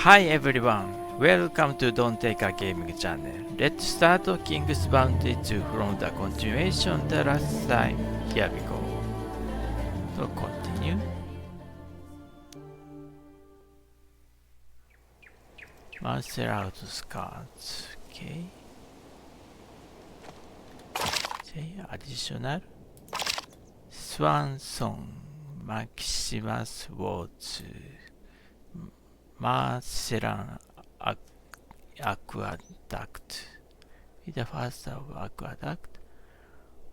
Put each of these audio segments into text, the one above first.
Hi everyone, welcome to Don't Take a Gaming channel. Let's start King's Bounty 2 from the continuation the last time. Here we go. So continue. Master out cards. Okay. Okay, additional. Swan Song, Maximus Wards, Marcellan Aqueduct. With the first of Aqueduct.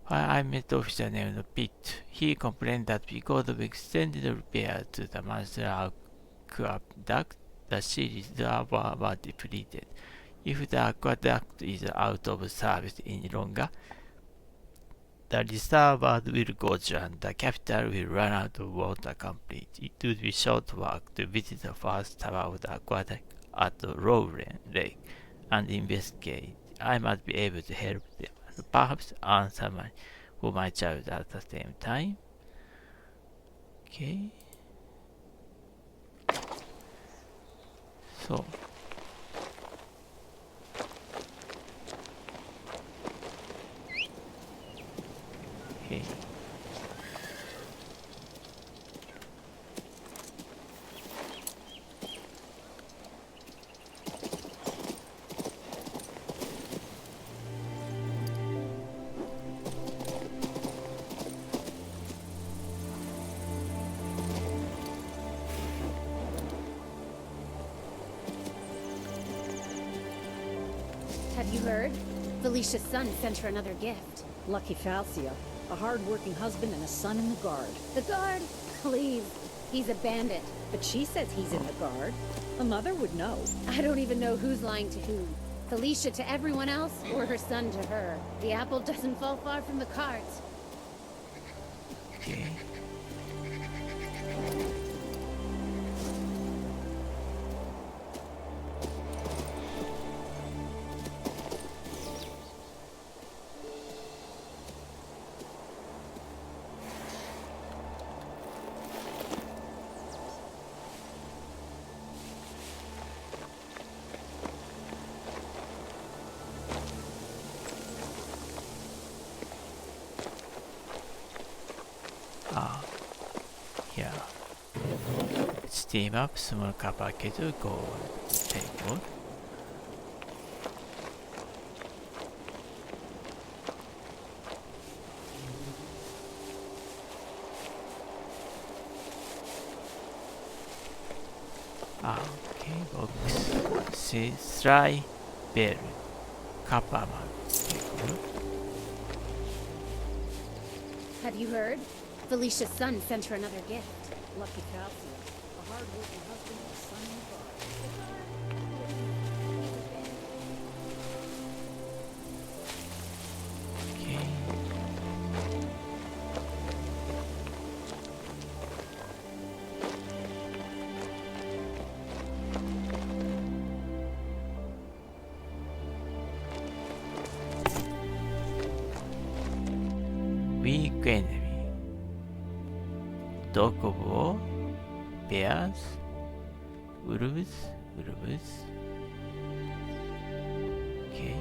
While I met officer named Pitt, he complained that because of extended repair to the Marcellan Aqueduct, the series were depleted. If the aqueduct is out of service any longer, the reservoir will go dry and the capital will run out of water completely. It would be short work to visit the first tower of the aqueduct at Lowren Lake and investigate. I must be able to help them and perhaps answer for my child at the same time. Okay. So. Okay. Have you heard? Felicia's son sent her another gift. Lucky Falcia. A hard-working husband and a son in the guard. The guard? Please. He's a bandit. But she says he's in the guard. A mother would know. I don't even know who's lying to whom. Felicia to everyone else, or her son to her. The apple doesn't fall far from the cart. Okay. Yeah. Let's team up, small copper kettle, go table. Okay, box. See, try bell, copper man. Table. Have you heard? Felicia's son sent her another gift. Lucky Falcia. A hard-working husband and a son in the guard. Okay. Weak enemy. Dog of war, bears, wolves. Okay.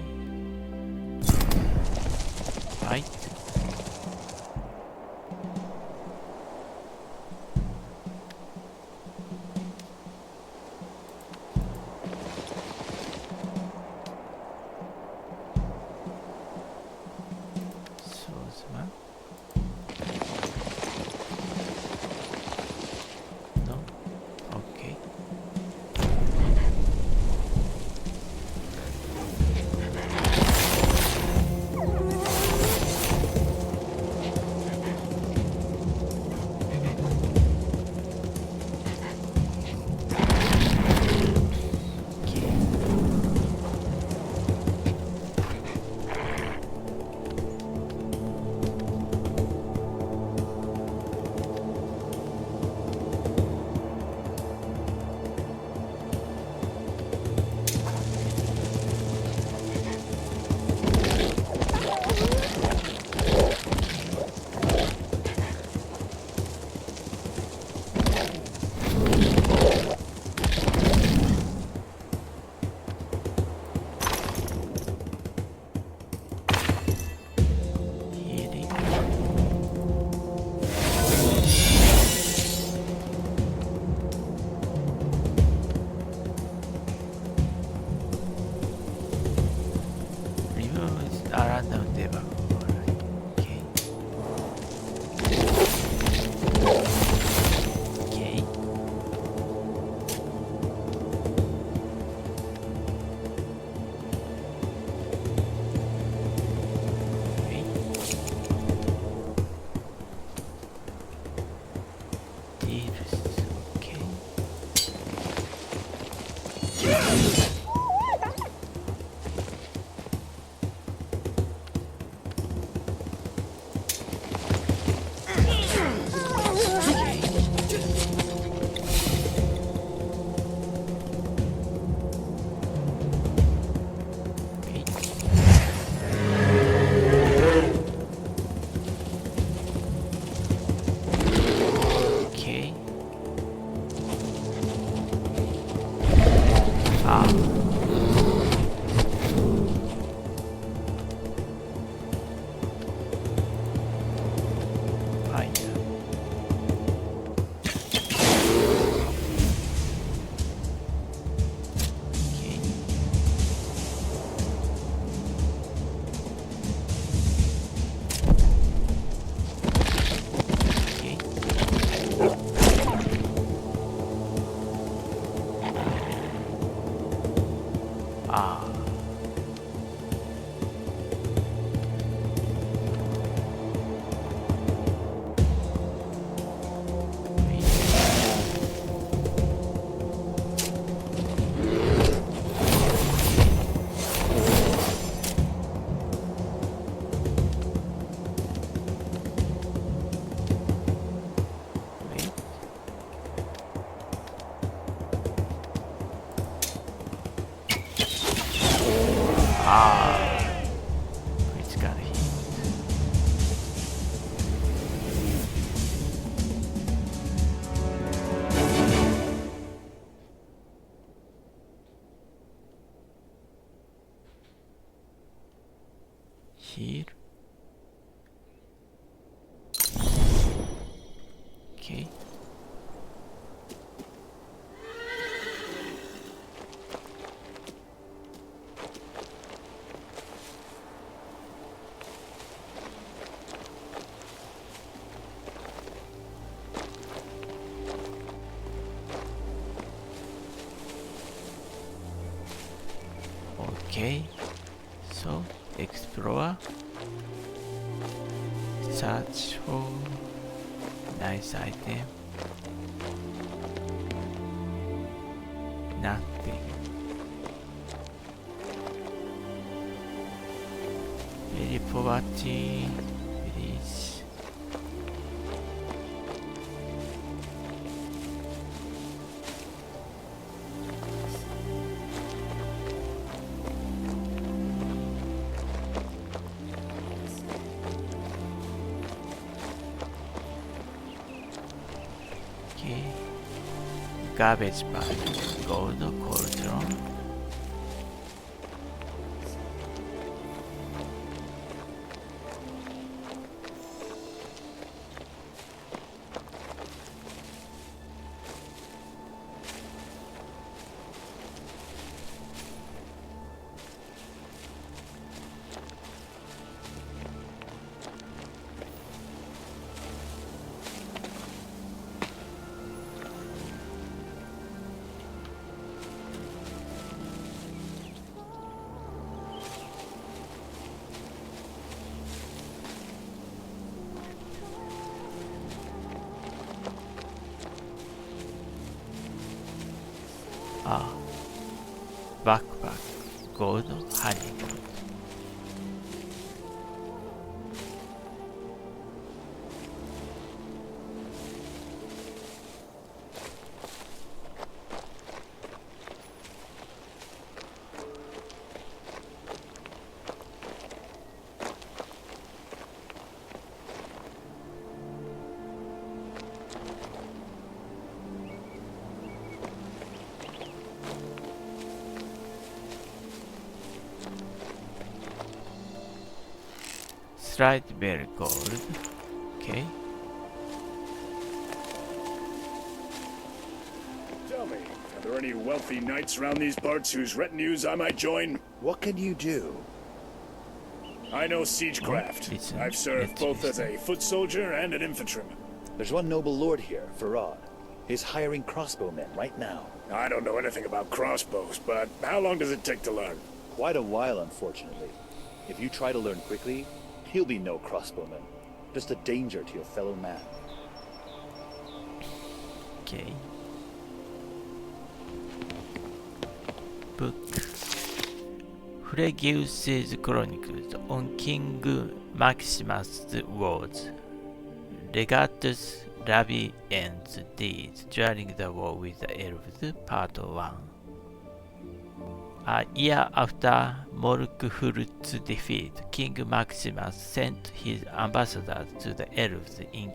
Fight. Swordsman. No? Okay. Okay. Ah. Fire. Okay. Okay. Ah. Wait. Ah. Critical hit. Heal. Okay. Okay. So explore. Search for nice item. Nothing. Very poverty. Please. Okay. Garbage bag. Gold cauldron. Ah. Backpack. Gold honeycomb. Slide bell gold. Okay. Tell me, are there any wealthy knights around these parts whose retinues I might join? What can you do? I know siegecraft. listen, I've served let's both as listen. a foot soldier and an infantryman. There's one noble lord here, Feraud. He's hiring crossbowmen right now. I don't know anything about crossbows, but how long does it take to learn? Quite a while, unfortunately. If you try to learn quickly, he'll be no crossbowman. Just a danger to your fellow man. Okay. book. Fregeus's Chronicles on King Maximus' Wars. Legatus Labien's Deeds during the War with the Elves, Part 1. A year after Morkfurt's defeat, King Maximus sent his ambassadors to the Elves in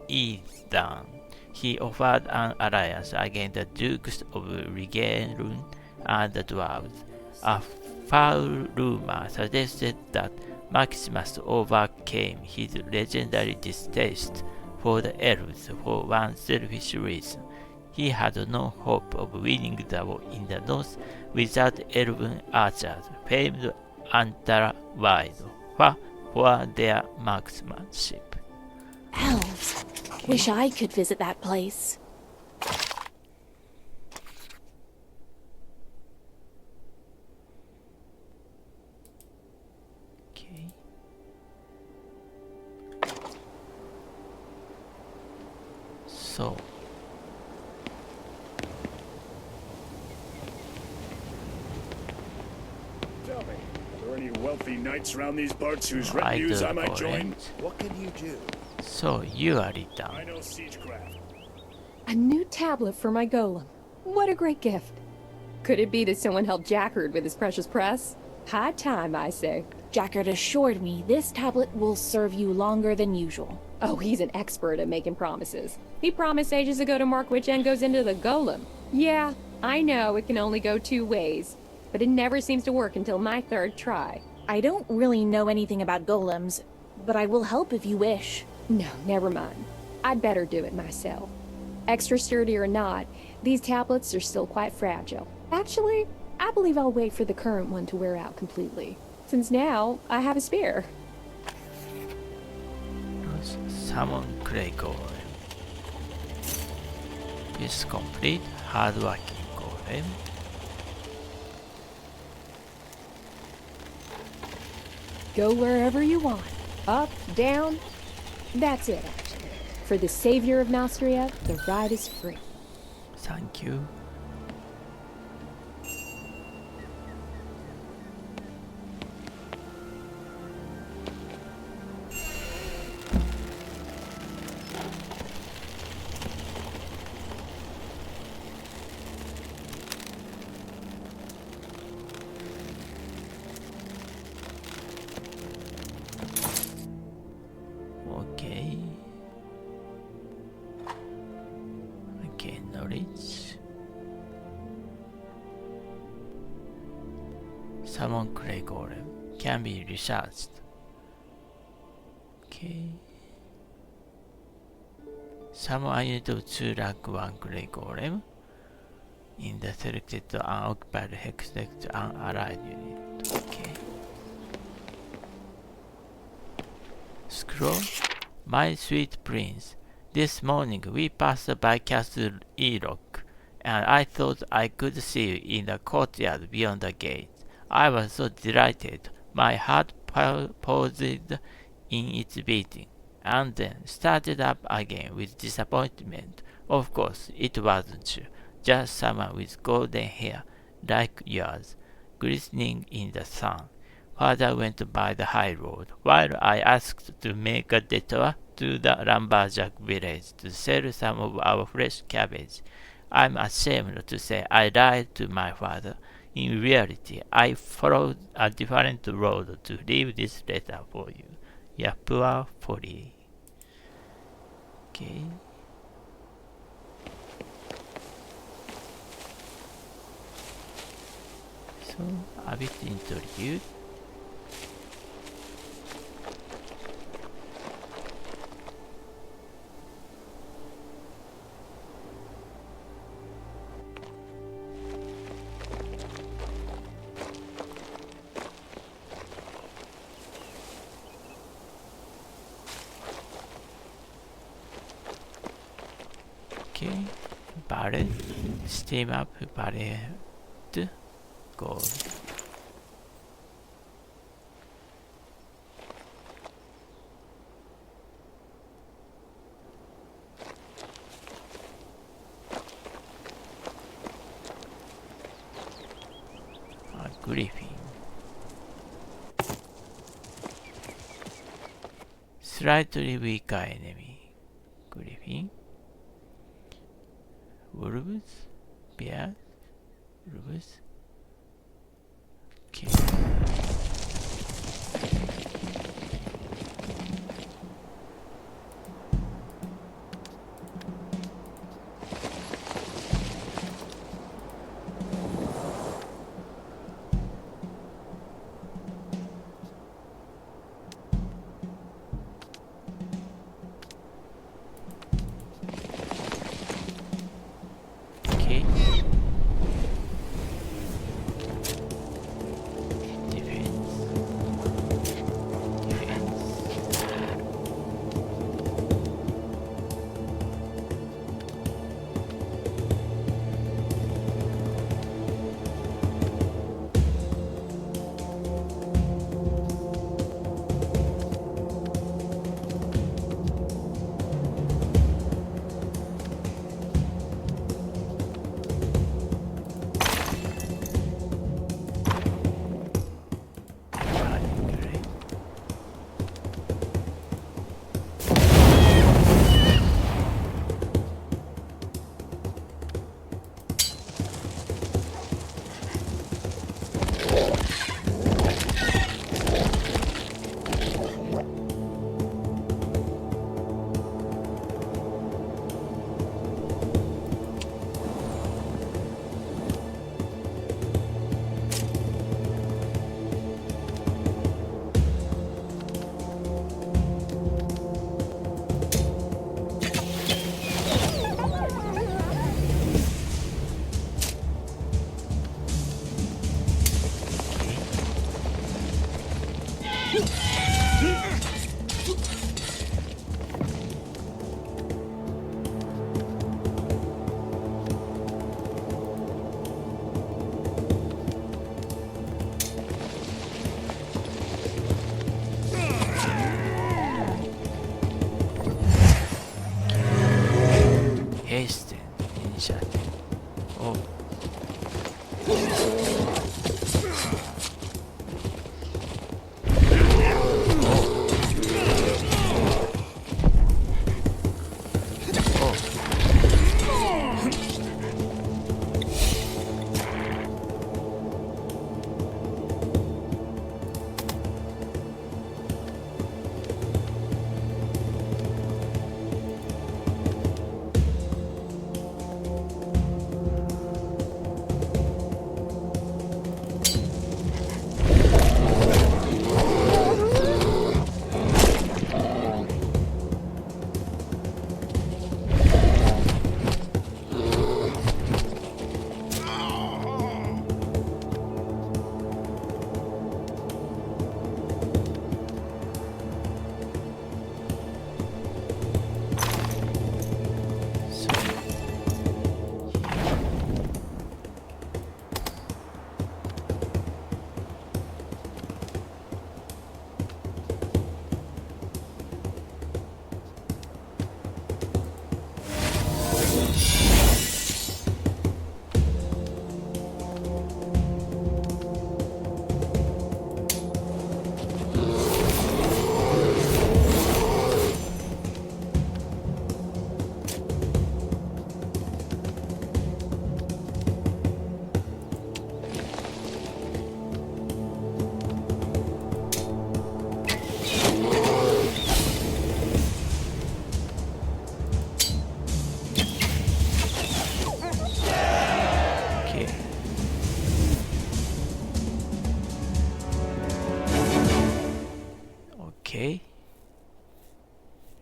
Eastern. He offered an alliance against the Dukes of Rigelun and the Dwarves. A foul rumor suggested that Maximus overcame his legendary distaste for the elves for one selfish reason. He had no hope of winning the war in the north without elven archers, famed underworld, for their marksmanship. Elves. Wish I could visit that place. Okay. So. Tell me, are there any wealthy knights around these parts whose retinues I might join? What can you do? So you are Lita. I know siegecraft. A new tablet for my golem. What a great gift. Could it be that someone helped Jackard with his precious press? High time, I say. Jackard assured me this tablet will serve you longer than usual. Oh, he's an expert at making promises. He promised ages ago to mark which end goes into the golem. Yeah, I know it can only go two ways, but it never seems to work until my third try. I don't really know anything about golems, but I will help if you wish. No, never mind. I'd better do it myself. Extra sturdy or not, these tablets are still quite fragile. Actually, I believe I'll wait for the current one to wear out completely, since now I have a spare. Summon Clay Golem. This complete hardworking golem. Go wherever you want. Up, down. That's it, actually. For the savior of Malstria, the ride is free. Thank you. Okay. Okay, knowledge. Summon Clay Golem can be researched. Okay. Summon a unit of 2 rank 1 Clay Golem in the selected unoccupied hex next to an allied unit. Okay. Scroll. My sweet prince, this morning we passed by Castle E-Rock, and I thought I could see you in the courtyard beyond the gate. I was so delighted, my heart paused in its beating, and then started up again with disappointment. Of course, it wasn't you, just someone with golden hair, like yours, glistening in the sun. Father went by the high road, while I asked to make a detour to the lumberjack village to sell some of our fresh cabbage. I'm ashamed to say I lied to my father. In reality, I followed a different road to leave this letter for you. Your poor folly. Okay. So, a bit interlude. Okay, Barret, steam up, Barret, gold. Griffin. Slightly weaker enemy. Griffin. Wolves? Bears? Wolves? Okay. Okay. Hasten initiative. Oh. Okay.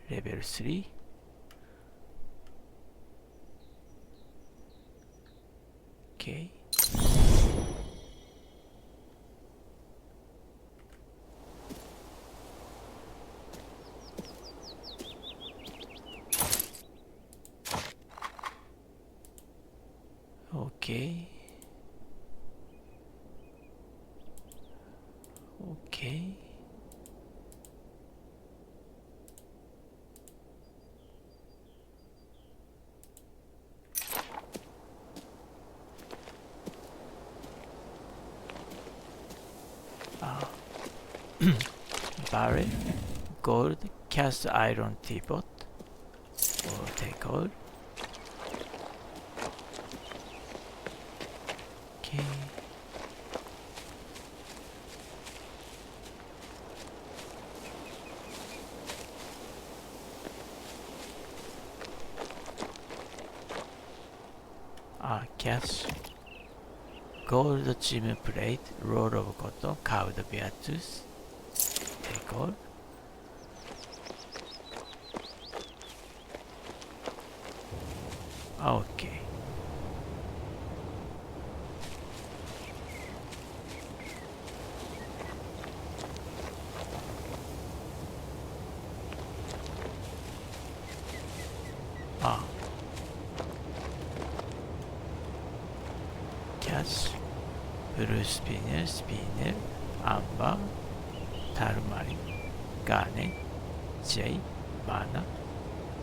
Level 3. Okay. Okay. Okay. barrel, gold, cast iron teapot, or take all. Okay. Cash, gold gem plate, roll of cotton, carved bear tooth, take all. Okay. Cash, blue spinel, amber, turmeric, garnet, jade, mana,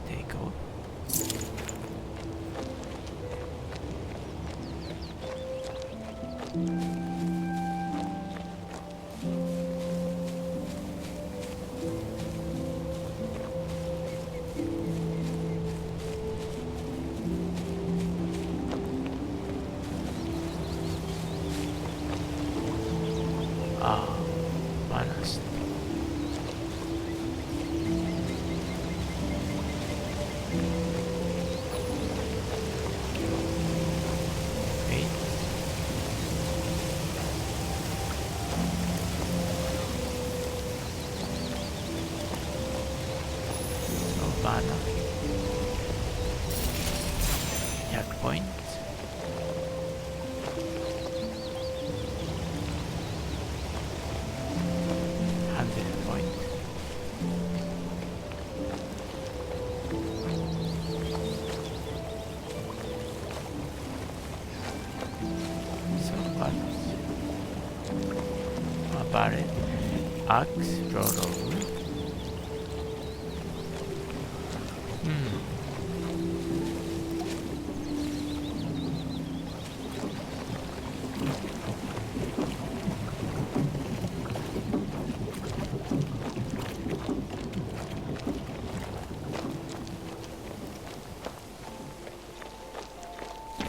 take all. Manas. Wait. So mana. 100 points. Barrel, axe, roll of wood.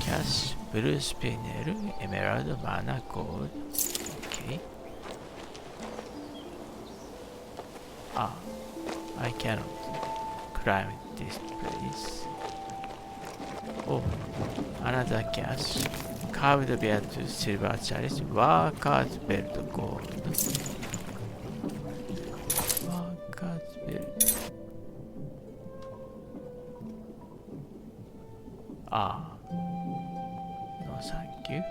Cash, blue spinel, emerald, mana, gold. Okay. I cannot climb this place. Oh, another cash. Carved bear to silver chalice. Worker's belt gold. Worker's belt. No thank you.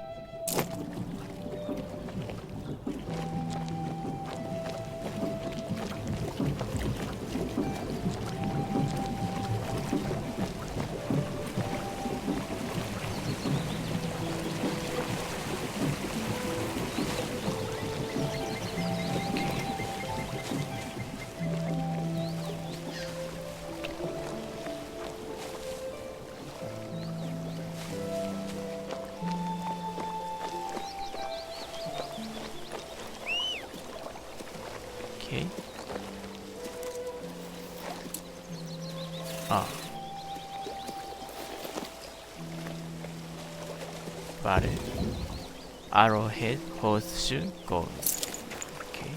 Okay. Barrel, arrowhead, horseshoe, gold. Okay.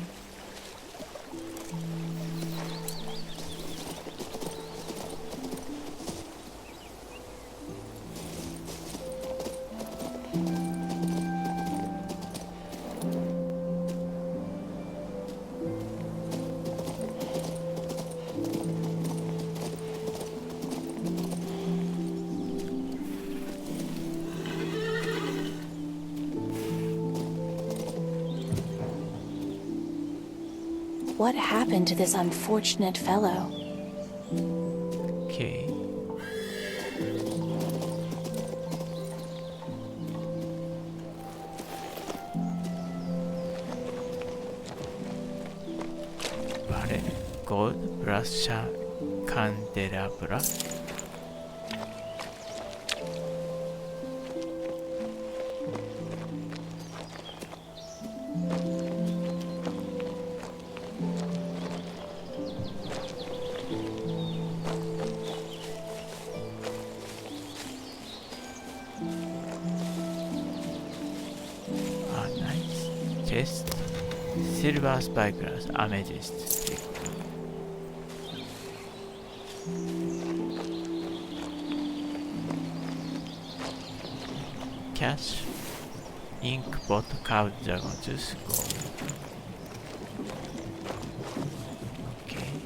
What happened to this unfortunate fellow? Okay. Barrel, gold, brass candelabra. chest, silver spyglass, amethyst っていうこと。Cash, ink pot, carved dragon juice, gold. Okay.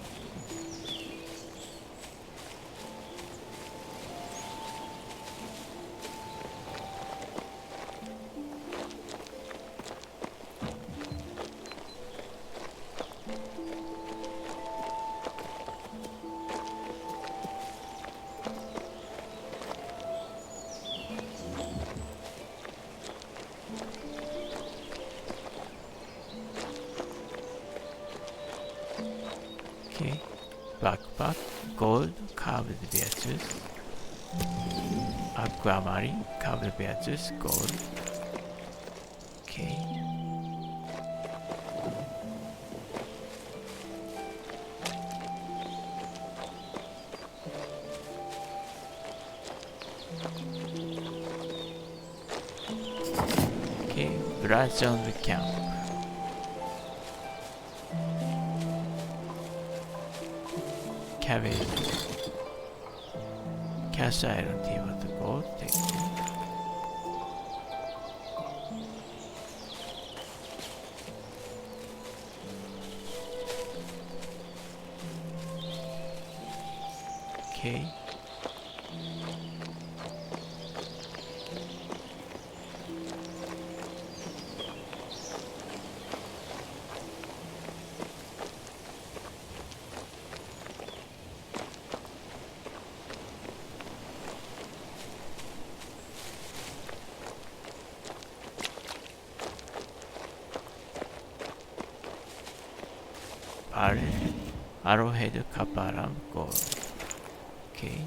Okay, backpack, gold, carved bear juice, aquamarine, carved bear juice, gold. Okay. Okay, brush on the camp. Cabbage, cast iron table to go take it. Okay. Arrowhead, Kaparam, gold. Okay.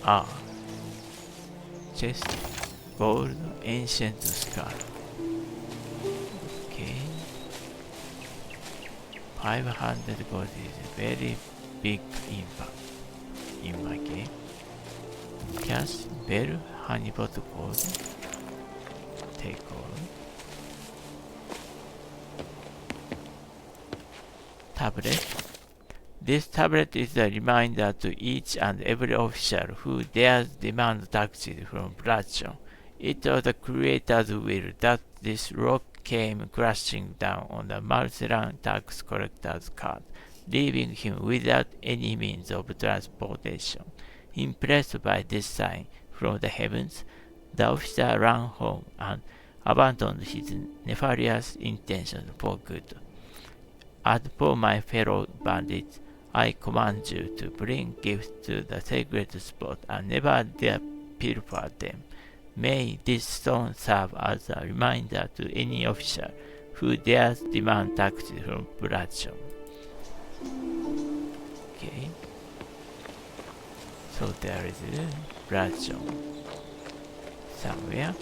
Ah, chest, gold, ancient skull. Okay, 500 gold is a very big impact in my game. Cash, bell, honeypot, gold. Take gold. Tablet. This tablet is a reminder to each and every official who dares demand taxes from Bloodstone. It was the creator's will that this rock came crashing down on the Marcellan tax collector's cart, leaving him without any means of transportation. Impressed by this sign from the heavens, the officer ran home and abandoned his nefarious intentions for good. As for my fellow bandits, I command you to bring gifts to the sacred spot and never dare pilfer them. May this stone serve as a reminder to any officer who dares demand taxes from Bloodstone. Okay. So there is Bloodstone somewhere.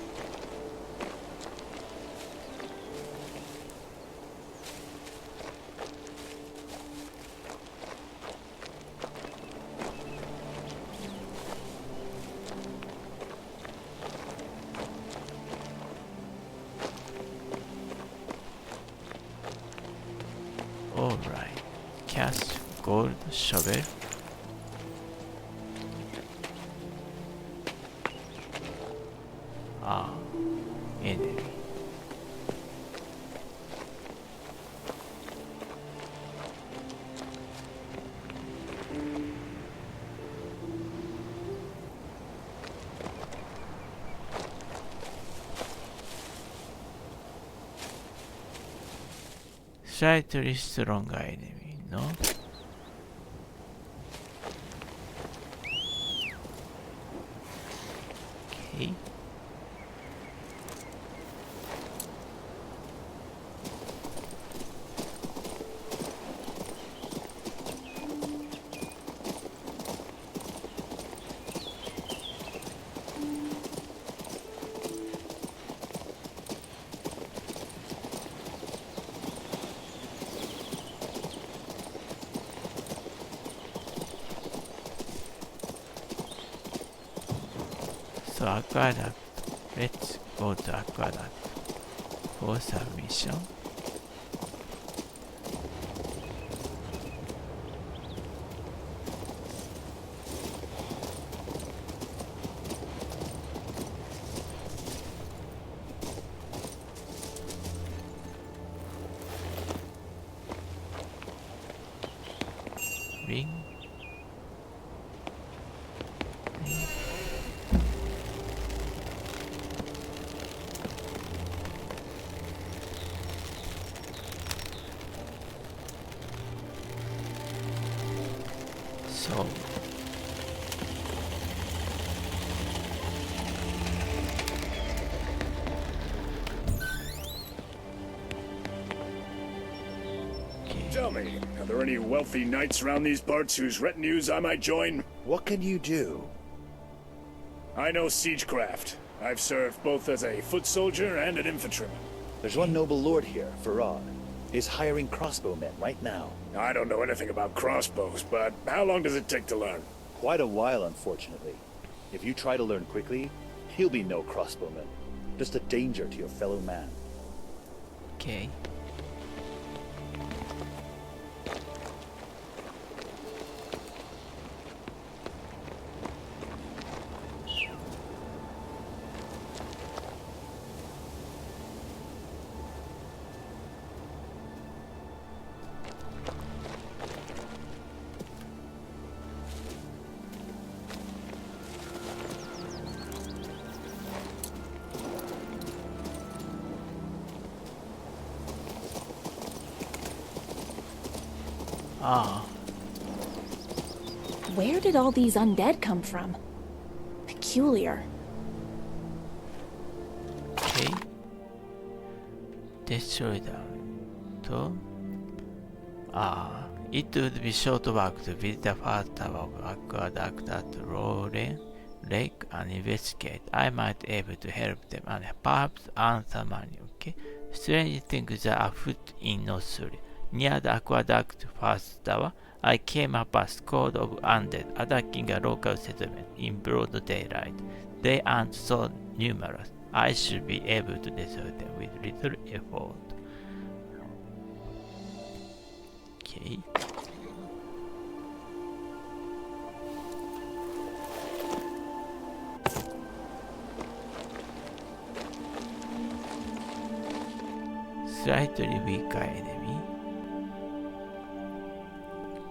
Alright, cast gold shovel. Ah, enemy. Slightly stronger enemy, no? Okay. So Aqueduct. Let's go to Aqueduct for submission. Ring. So Tell me, are there any wealthy knights around these parts whose retinues I might join? What can you do? I know siegecraft. I've served both as a foot soldier and an infantryman. There's one noble lord here, Feraud. He's hiring crossbowmen right now. I don't know anything about crossbows, but how long does it take to learn? Quite a while, unfortunately. If you try to learn quickly, he'll be no crossbowman. Just a danger to your fellow man. okay. Ah, Where did all these undead come from? Peculiar. okay. Destroy them. To it would be short work to visit the first tower of Aqueduct at Roaring Lake and investigate. I might be able to help them and perhaps earn some money. Okay. Strange things are afoot in Northbury. Near the Aqueduct first tower, I came upon a squad of undead attacking a local settlement in broad daylight. They aren't so numerous. I should be able to destroy them with little effort. Okay. Slightly weaker enemy.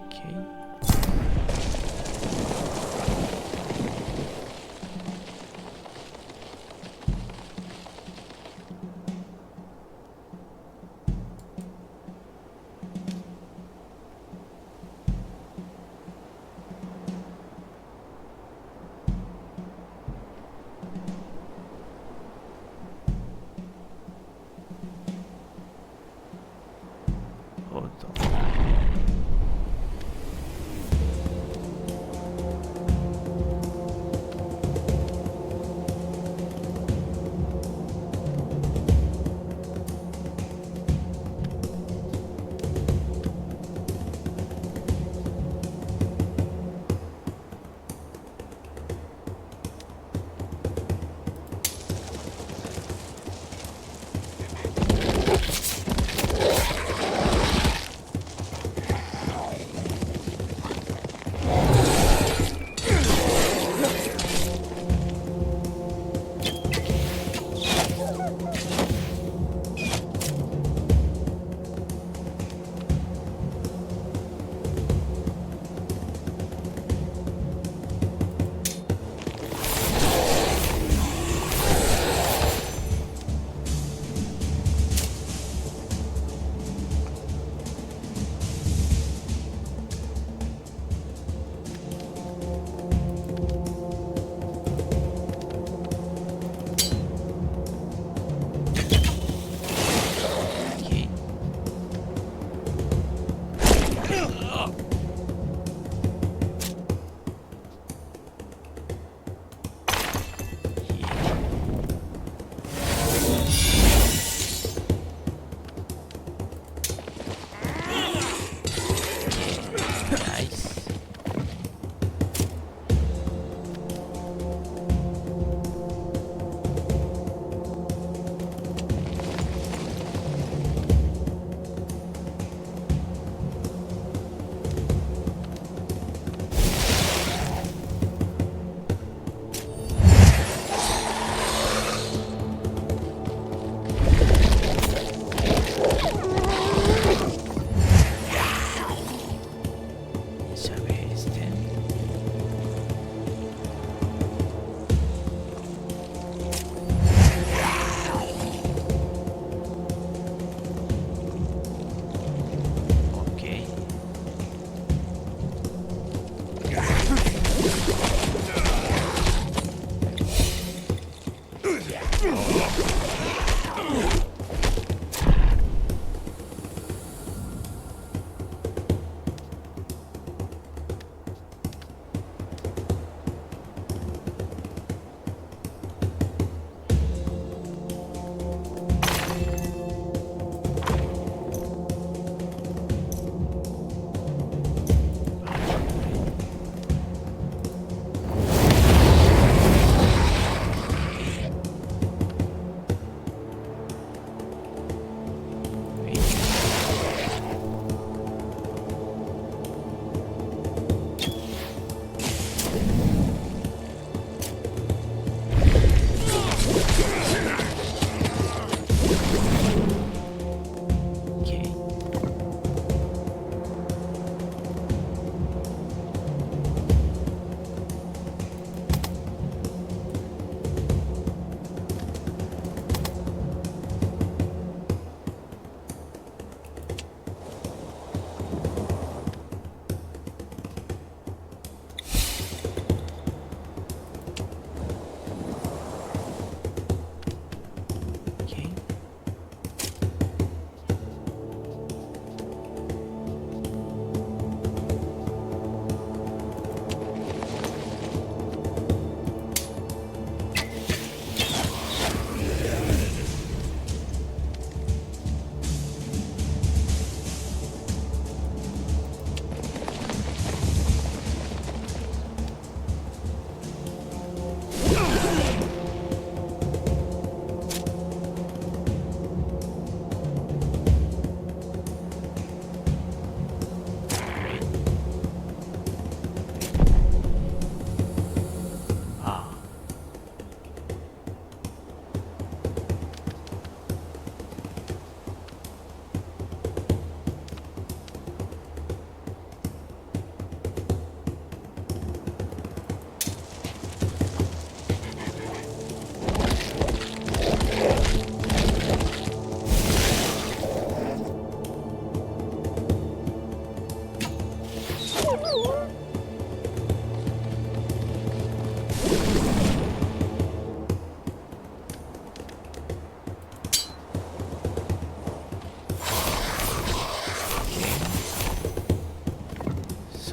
Okay. Hold on.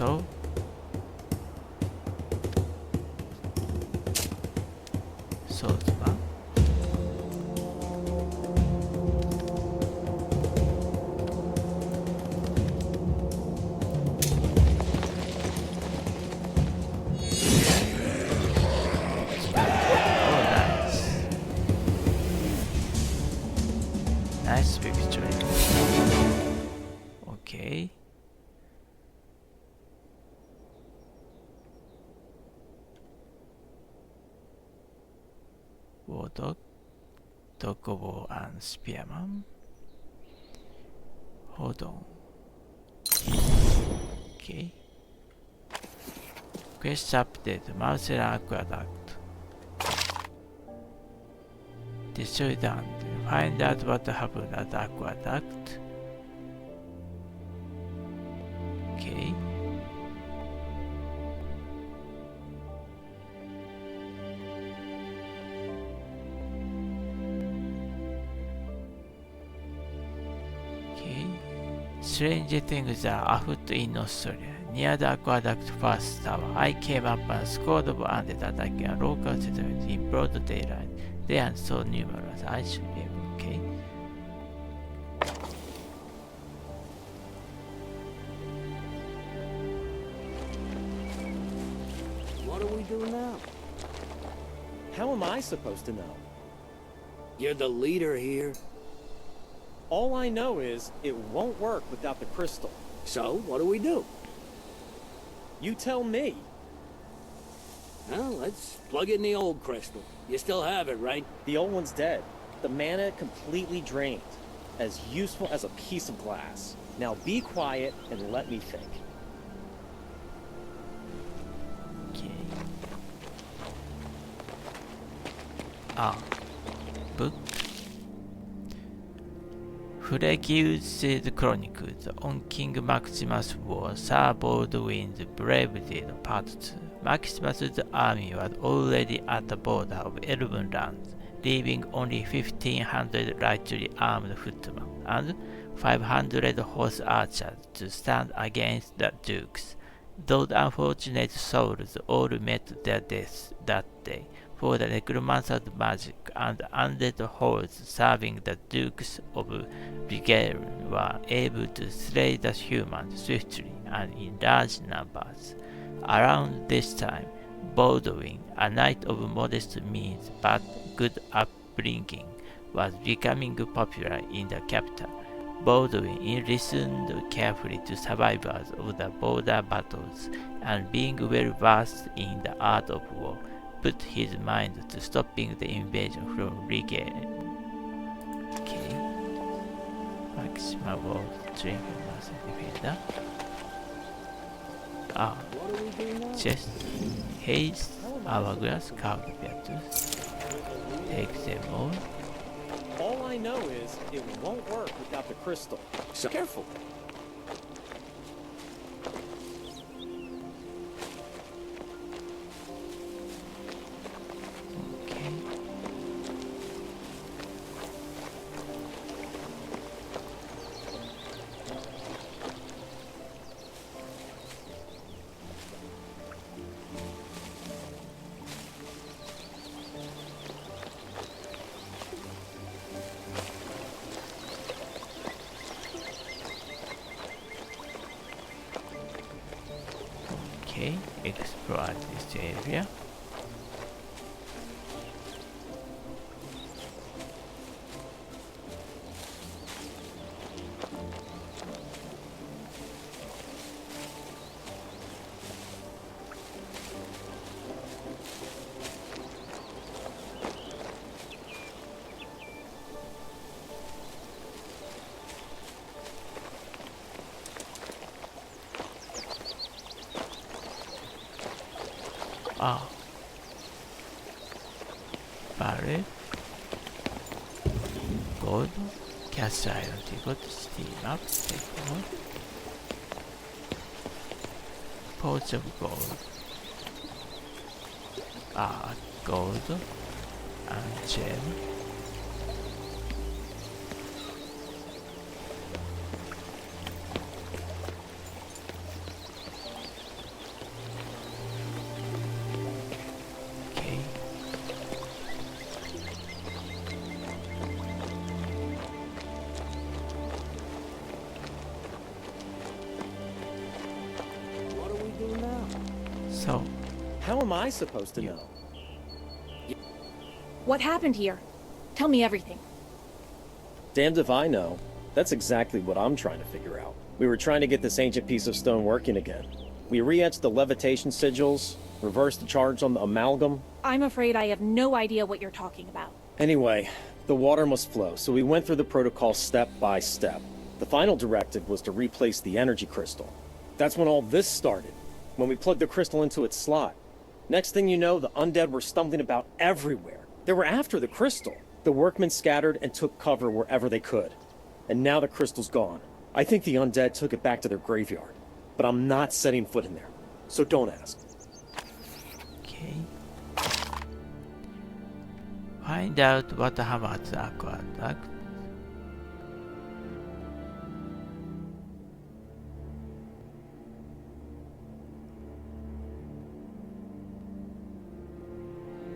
So swordsman. Oh, nice. Nice victory. Okay. Warlock, Dogobo, and Spearman. Hold on. Okay. Quest update, Marcel Aqueduct. Destroy and find out what happened at Aqueduct. Okay. Okay. Strange things are afoot in Australia. Near the Aqueduct first tower, I came up and squad of undead attacking a local settlement in broad daylight. They are so numerous, I should be able, okay? What do we do now? How am I supposed to know? You're the leader here. All I know is it won't work without the crystal. So, what do we do? You tell me. Well, let's plug in the old crystal. You still have it, right? The old one's dead. The mana completely drained. As useful as a piece of glass. Now be quiet and let me think. Okay. Book. Flegius's Chronicles on King Maximus' War, Sir Baldwin's Brave Deed, Part 2. Maximus's army was already at the border of Elven lands, leaving only 1,500 lightly armed footmen and 500 horse archers to stand against the dukes. Those unfortunate souls all met their deaths that day, for the necromancer's magic and undead hordes serving the dukes of Brigarin were able to slay the humans swiftly and in large numbers. Around this time, Baldwin, a knight of modest means but good upbringing, was becoming popular in the capital. Baldwin listened carefully to survivors of the border battles, and being well versed in the art of war, put his mind to stopping the invasion from Brigarin. Okay. Maximum Wolf, Drinking Master Defender. What do we do now? Chest, haste, hourglass, carved petals. Take them all. All I know is it won't work without the crystal. So careful. Okay. Okay, explore this area. Barrel, gold, cast iron, ticket, steam up, take one. Pouch of gold. Gold and gem. So, How am I supposed to know? What happened here? Tell me everything. Damned if I know. That's exactly what I'm trying to figure out. We were trying to get this ancient piece of stone working again. We re-etched the levitation sigils, reversed the charge on the amalgam. I'm afraid I have no idea what you're talking about. Anyway, the water must flow, so we went through the protocol step by step. The final directive was to replace the energy crystal. That's when all this started, when we plugged the crystal into its slot. Next thing you know, the undead were stumbling about everywhere. They were after the crystal. The workmen scattered and took cover wherever they could. And now the crystal's gone. I think the undead took it back to their graveyard. But I'm not setting foot in there. So don't ask. okay. Find out what happened to Aqueduct.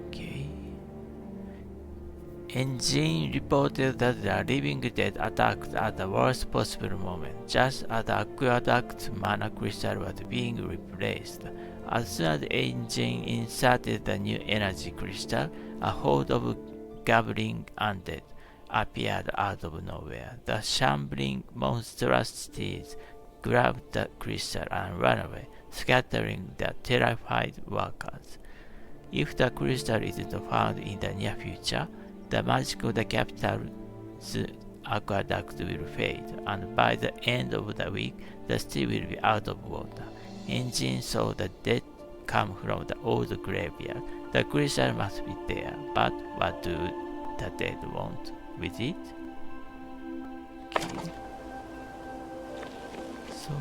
Okay. Engine reported that the living dead attacked at the worst possible moment, just as the Aqueduct mana crystal was being replaced. As soon as the engine inserted the new energy crystal, a horde of gabbling undead appeared out of nowhere. The shambling monstrosities grabbed the crystal and ran away, scattering the terrified workers. If the crystal isn't found in the near future, the magic of the capital's aqueduct will fade, and by the end of the week, the city will be out of water. Engine saw the dead come from the old graveyard. The crystal must be there, but what do the dead want with it? Okay. So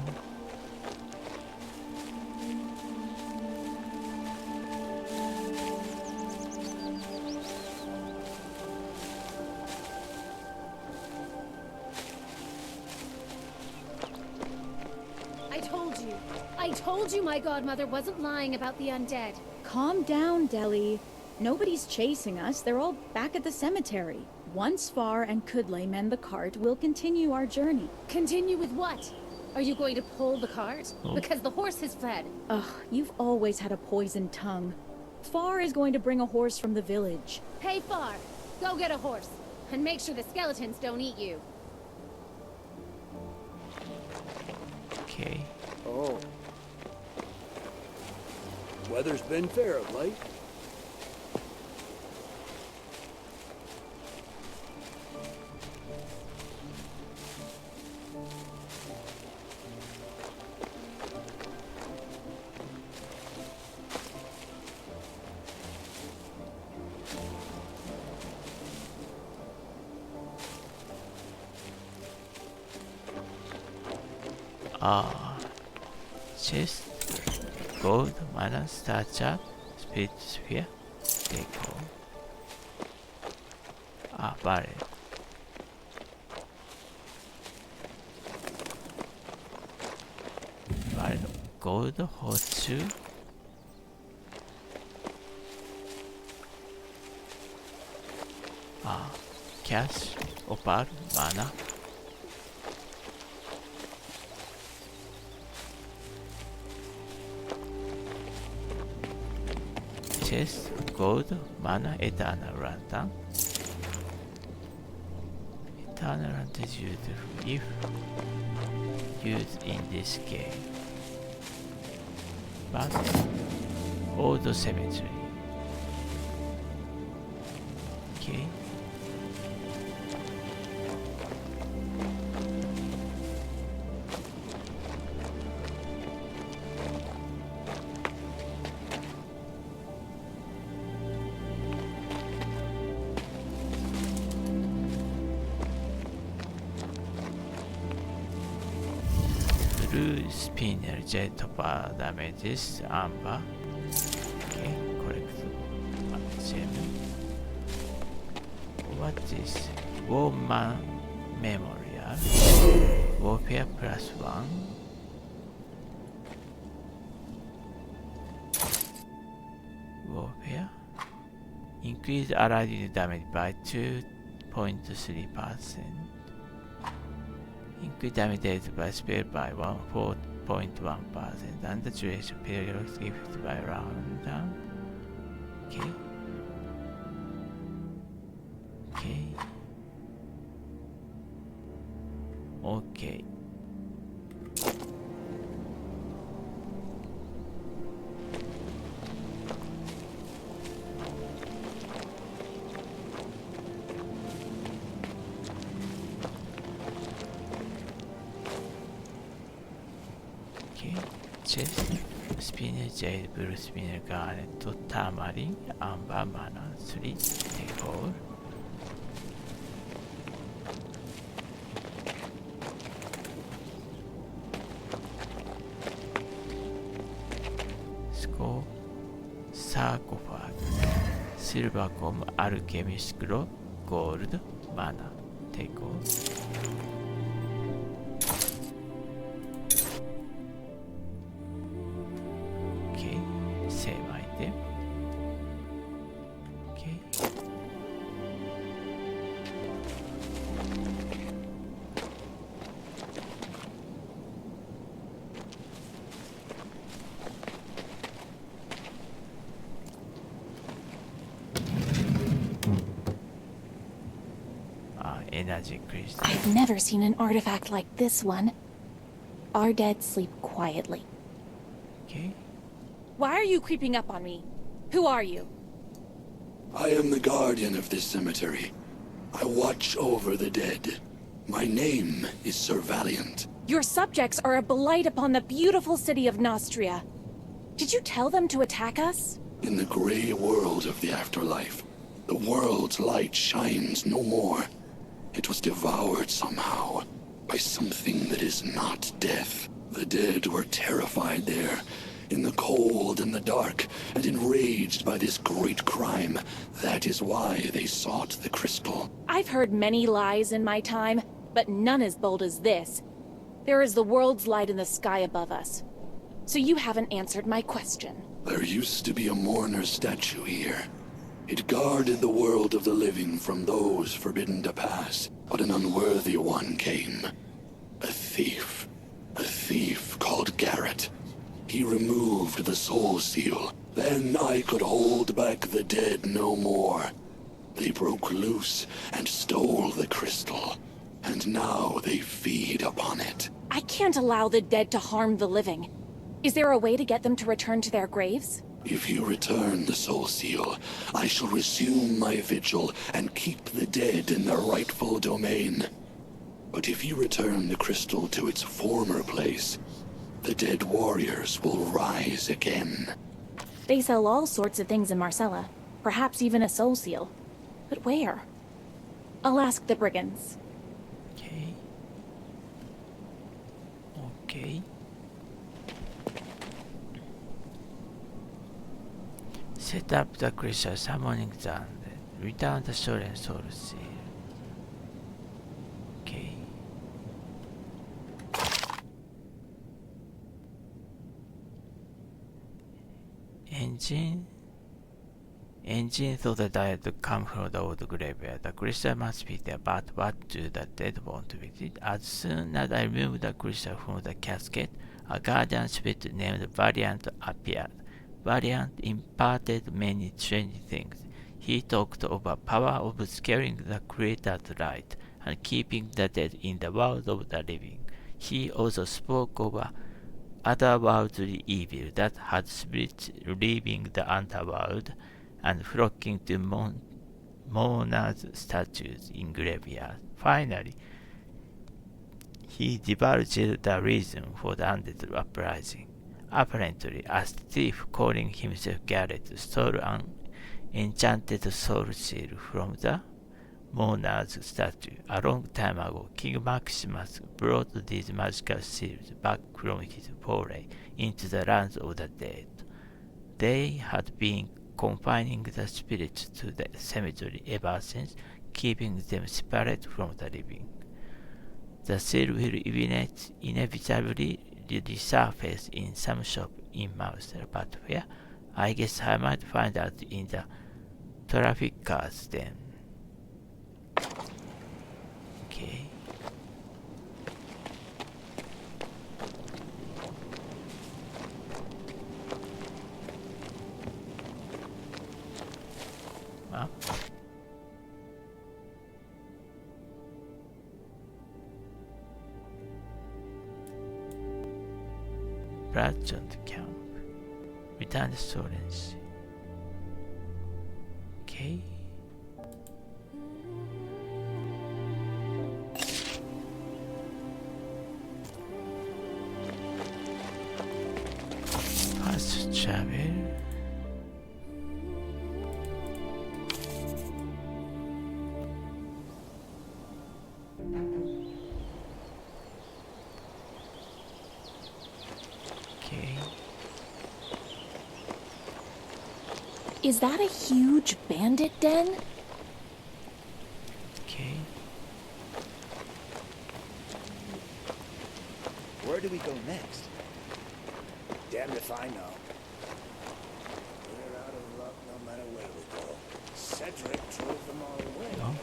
I told you my godmother wasn't lying about the undead. Calm down, Deli. Nobody's chasing us. They're all back at the cemetery. Once Far and Kudlay mend the cart, we'll continue our journey. Continue with what? Are you going to pull the cart? Because the horse has fled. Ugh, you've always had a poisoned tongue. Far is going to bring a horse from the village. Hey, Far, go get a horse. And make sure the skeletons don't eat you. okay. Oh. Weather's been fair of late. Chest, gold, mana, star chart, spirit sphere, take home. Barrel. Barrel, gold, horseshoe. Cash, opal, mana. Chest, gold, mana, eternal lantern. Eternal lantern is useful if used in this game. But old cemetery. Okay. Blue spinner jet bar damages amber. Okay, correct. Gem. What is Warman Memorial? Warfare +1. Warfare. Increase allied damage by 2.3%. Increase damage dealt by spell by 1/4 0.1%, and the duration period is given by round down. Okay. Okay. Okay. Chest, spinel jade, blue spinel garnet, tamarin, amber mana, 3, take all. Skull, sarcophagus, silver comb, alchemist scroll, gold, mana, take all. Save item. Okay. Energy crystal. I've never seen an artifact like this one. Our dead sleep quietly. Okay. Why are you creeping up on me? Who are you? I am the guardian of this cemetery. I watch over the dead. My name is Sir Valiant. Your subjects are a blight upon the beautiful city of Nostria. Did you tell them to attack us? In the gray world of the afterlife, the world's light shines no more. It was devoured somehow by something that is not death. The dead were terrified there, in the cold and the dark, and enraged by this great crime. That is why they sought the crystal. I've heard many lies in my time, but none as bold as this. There is the world's light in the sky above us. So you haven't answered my question. There used to be a mourner's statue here. It guarded the world of the living from those forbidden to pass, but an unworthy one came. A thief called Garrett. He removed the soul seal. Then I could hold back the dead no more. They broke loose and stole the crystal, and now they feed upon it. I can't allow the dead to harm the living. Is there a way to get them to return to their graves? If you return the soul seal, I shall resume my vigil and keep the dead in their rightful domain. But if you return the crystal to its former place, the dead warriors will rise again. They sell all sorts of things in Marcella, perhaps even a soul seal. But where? I'll ask the brigands. Okay. Okay. Set up the crystal summoning zone. Return the stolen soul seal. Okay. Engine thought the diet to come from the old graveyard. The crystal must be there, but what do the dead want with it? As soon as I removed the crystal from the casket, a guardian spirit named Valiant appeared. Valiant imparted many strange things. He talked of a power of scaring the Creator's light and keeping the dead in the world of the living. He also spoke of a otherworldly evil that had spirits leaving the underworld and flocking to mourners' statues in graveyards. Finally, he divulged the reason for the undead uprising. Apparently, a thief calling himself Garrett stole an enchanted soul seal from the mourner's statue. A long time ago, King Maximus brought these magical seals back from his foray into the lands of the dead. They had been confining the spirits to the cemetery ever since, keeping them separate from the living. The seal will inevitably resurface in some shop in Marcel, but where? I guess I might find out in the traffickers then. Okay. Blood on the camp. Return the storage. Okay. Fast travel. Okay. Is that a huge bandit den? Okay. Where do we go next? Damned if I know. We're out of luck no matter where we go. Cedric drove them all away. No.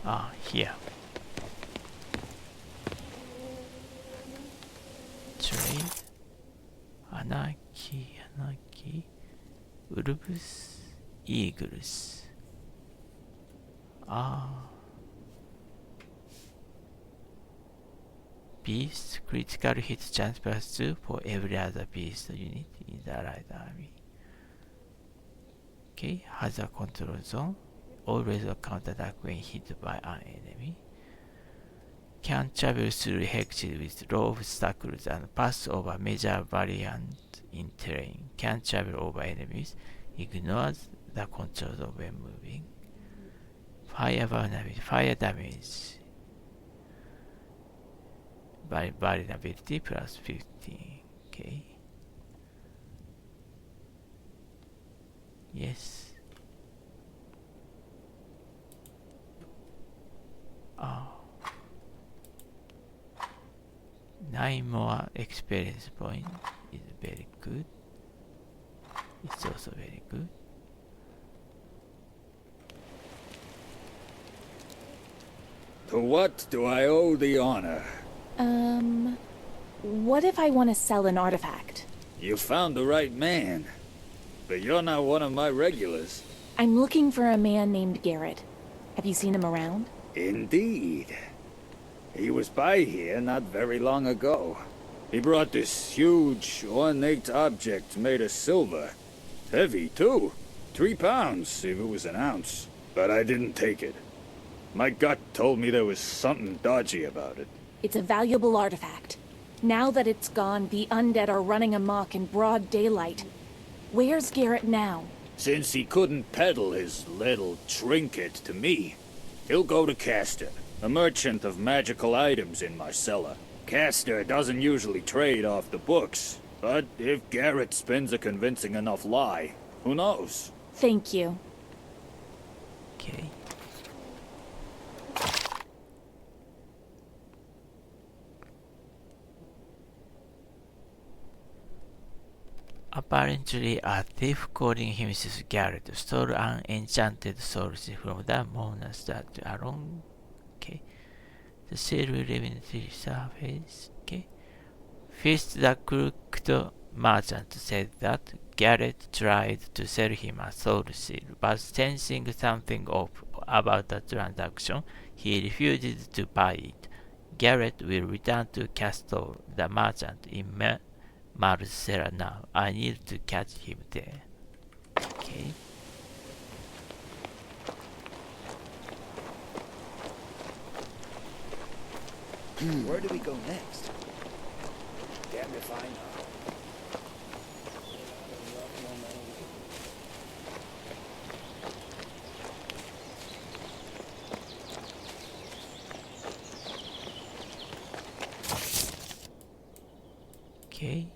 Ah, here. Trade. Anarchy. Wolves. Eagles. Ah. Beast. Critical hit chance plus 2 for every other beast unit in the allied army. Okay, has a control zone. Always a counterattack when hit by an enemy. Can travel through hexes with low obstacles and pass over major variants in terrain. Can travel over enemies. Ignores the control zone when moving. Fire vulnerability. Fire damage. Vulnerability plus 15. Okay. Yes. Oh. 9 more experience points is very good. It's also very good. To what do I owe the honor? What if I want to sell an artifact? You found the right man. But you're not one of my regulars. I'm looking for a man named Garrett. Have you seen him around? Indeed. He was by here not very long ago. He brought this huge, ornate object made of silver. Heavy, too. 3 pounds, if it was an ounce. But I didn't take it. My gut told me there was something dodgy about it. It's a valuable artifact. Now that it's gone, the undead are running amok in broad daylight. Where's Garrett now? Since he couldn't peddle his little trinket to me, he'll go to Castor, a merchant of magical items in Marcella. Castor doesn't usually trade off the books, but if Garrett spins a convincing enough lie, who knows? Thank you. Okay. Apparently, a thief calling himself Garrett stole an enchanted sword from the monastery along. Okay. The seal will eventually surface. Okay. First, the crooked merchant said that Garrett tried to sell him a soul seal, but sensing something off about the transaction, he refused to buy it. Garrett will return to Castor, the merchant in Marcella now. I need to catch him there. Okay. Where do we go next? Damn if I know. Okay.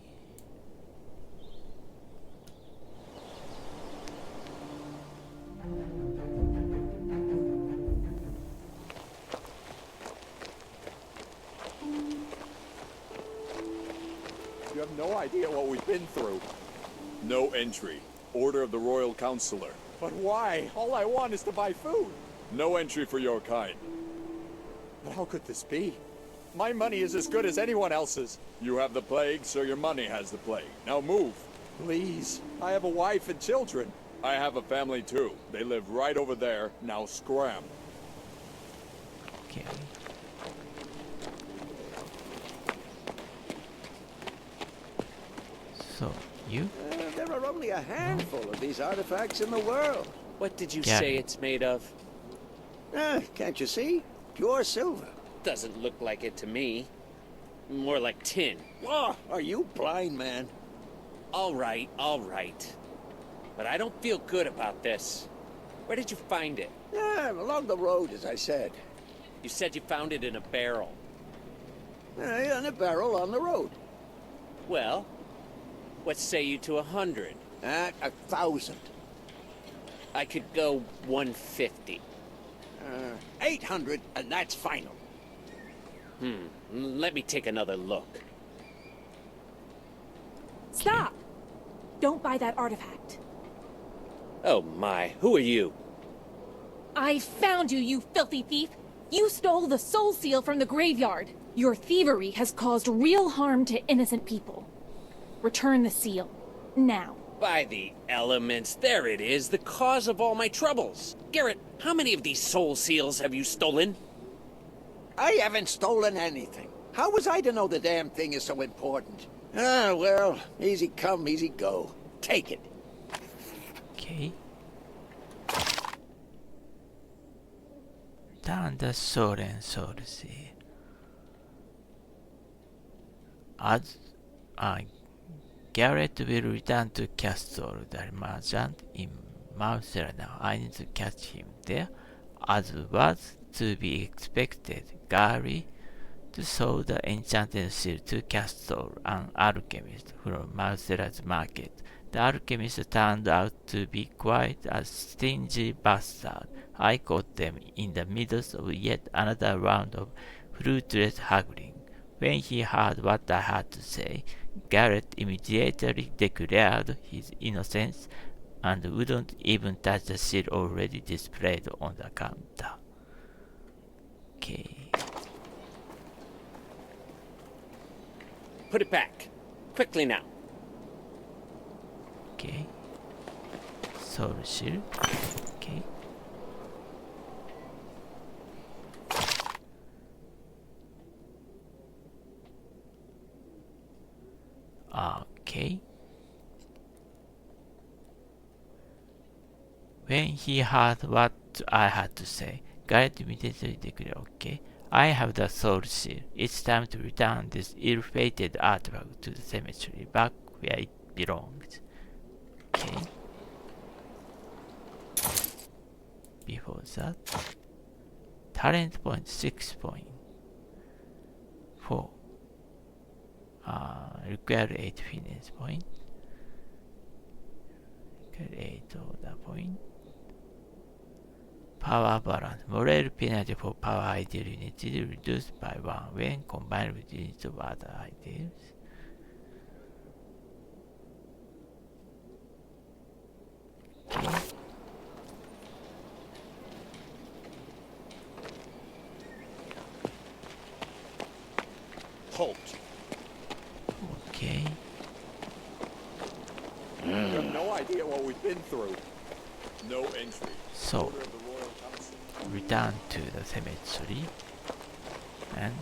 You have no idea what we've been through. No entry. Order of the Royal Counselor. But why? All I want is to buy food. No entry for your kind. But how could this be? My money is as good as anyone else's. You have the plague, so your money has the plague. Now move. Please. I have a wife and children. I have a family too. They live right over there. Now scram. Okay. So, you? There are only a handful of these artifacts in the world. What did you Yeah. say it's made of? Can't you see? Pure silver. Doesn't look like it to me. More like tin. Oh, are you blind, man? All right. But I don't feel good about this. Where did you find it? Along the road, as I said. You said you found it in a barrel. In a barrel on the road. Well, what say you to 100? 1,000. I could go 150. 800, and that's final. Let me take another look. Stop! Don't buy that artifact. Oh my, who are you? I found you, you filthy thief! You stole the soul seal from the graveyard. Your thievery has caused real harm to innocent people. Return the seal. Now. By the elements, there it is, the cause of all my troubles. Garrett, how many of these soul seals have you stolen? I haven't stolen anything. How was I to know the damn thing is so important? Well, easy come, easy go. Take it. Okay. Return the soul and soul seal. As Garrett will return to Castle the Merchant in Marcella now. I need to catch him there. As was to be expected, Gary sold the enchanted seal to Castle, an alchemist from Marcella's market. The alchemist turned out to be quite a stingy bastard. I caught them in the middle of yet another round of fruitless haggling. When he heard what I had to say, Garrett immediately declared his innocence and wouldn't even touch the seal already displayed on the counter. Okay. Put it back. Quickly now. Okay. Soul shield. Okay. Okay. When he heard what I had to say, Garrett immediately declared, okay, I have the soul seal. It's time to return this ill-fated artifact to the cemetery, back where it belongs. Okay. Before that, talent point 6.4. Require 8 fitness point. Require 8 order point. Power balance. Morale penalty for power ideal units is reduced by 1 when combined with units of other ideals. Okay. Halt. Okay. You have no idea what we've been through. No entry. So, Order of the Royal Council. return to the cemetery and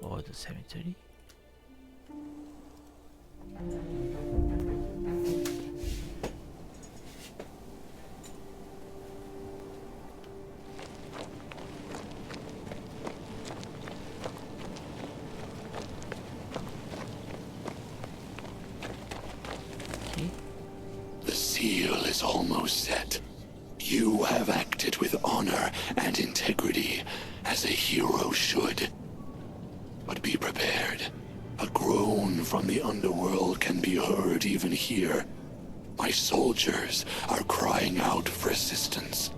or the cemetery. The seal is almost set. You have acted with honor and integrity, as a hero should. But be prepared. A groan from the underworld can be heard even here. My soldiers are crying out for assistance.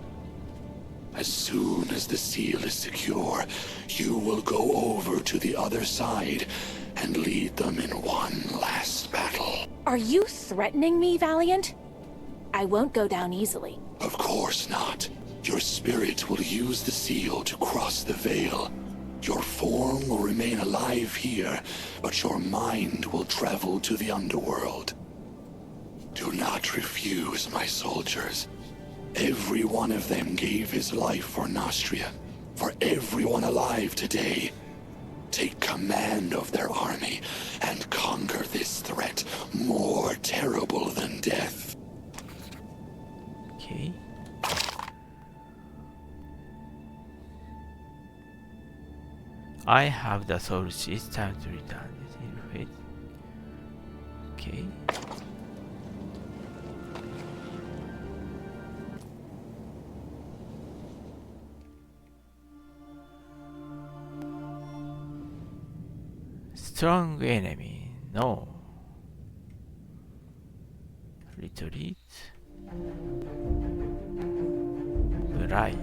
As soon as the seal is secure, you will go over to the other side and lead them in one last battle. Are you threatening me, Valiant? I won't go down easily. Of course not. Your spirit will use the seal to cross the veil. Your form will remain alive here, but your mind will travel to the underworld. Do not refuse, my soldiers. Every one of them gave his life for Nostria, for everyone alive today. take command of their army and conquer this threat more terrible than death. Okay. I have the soul seed. It's time to return this interface. Okay. Strong enemy. No. Retreat. Blight.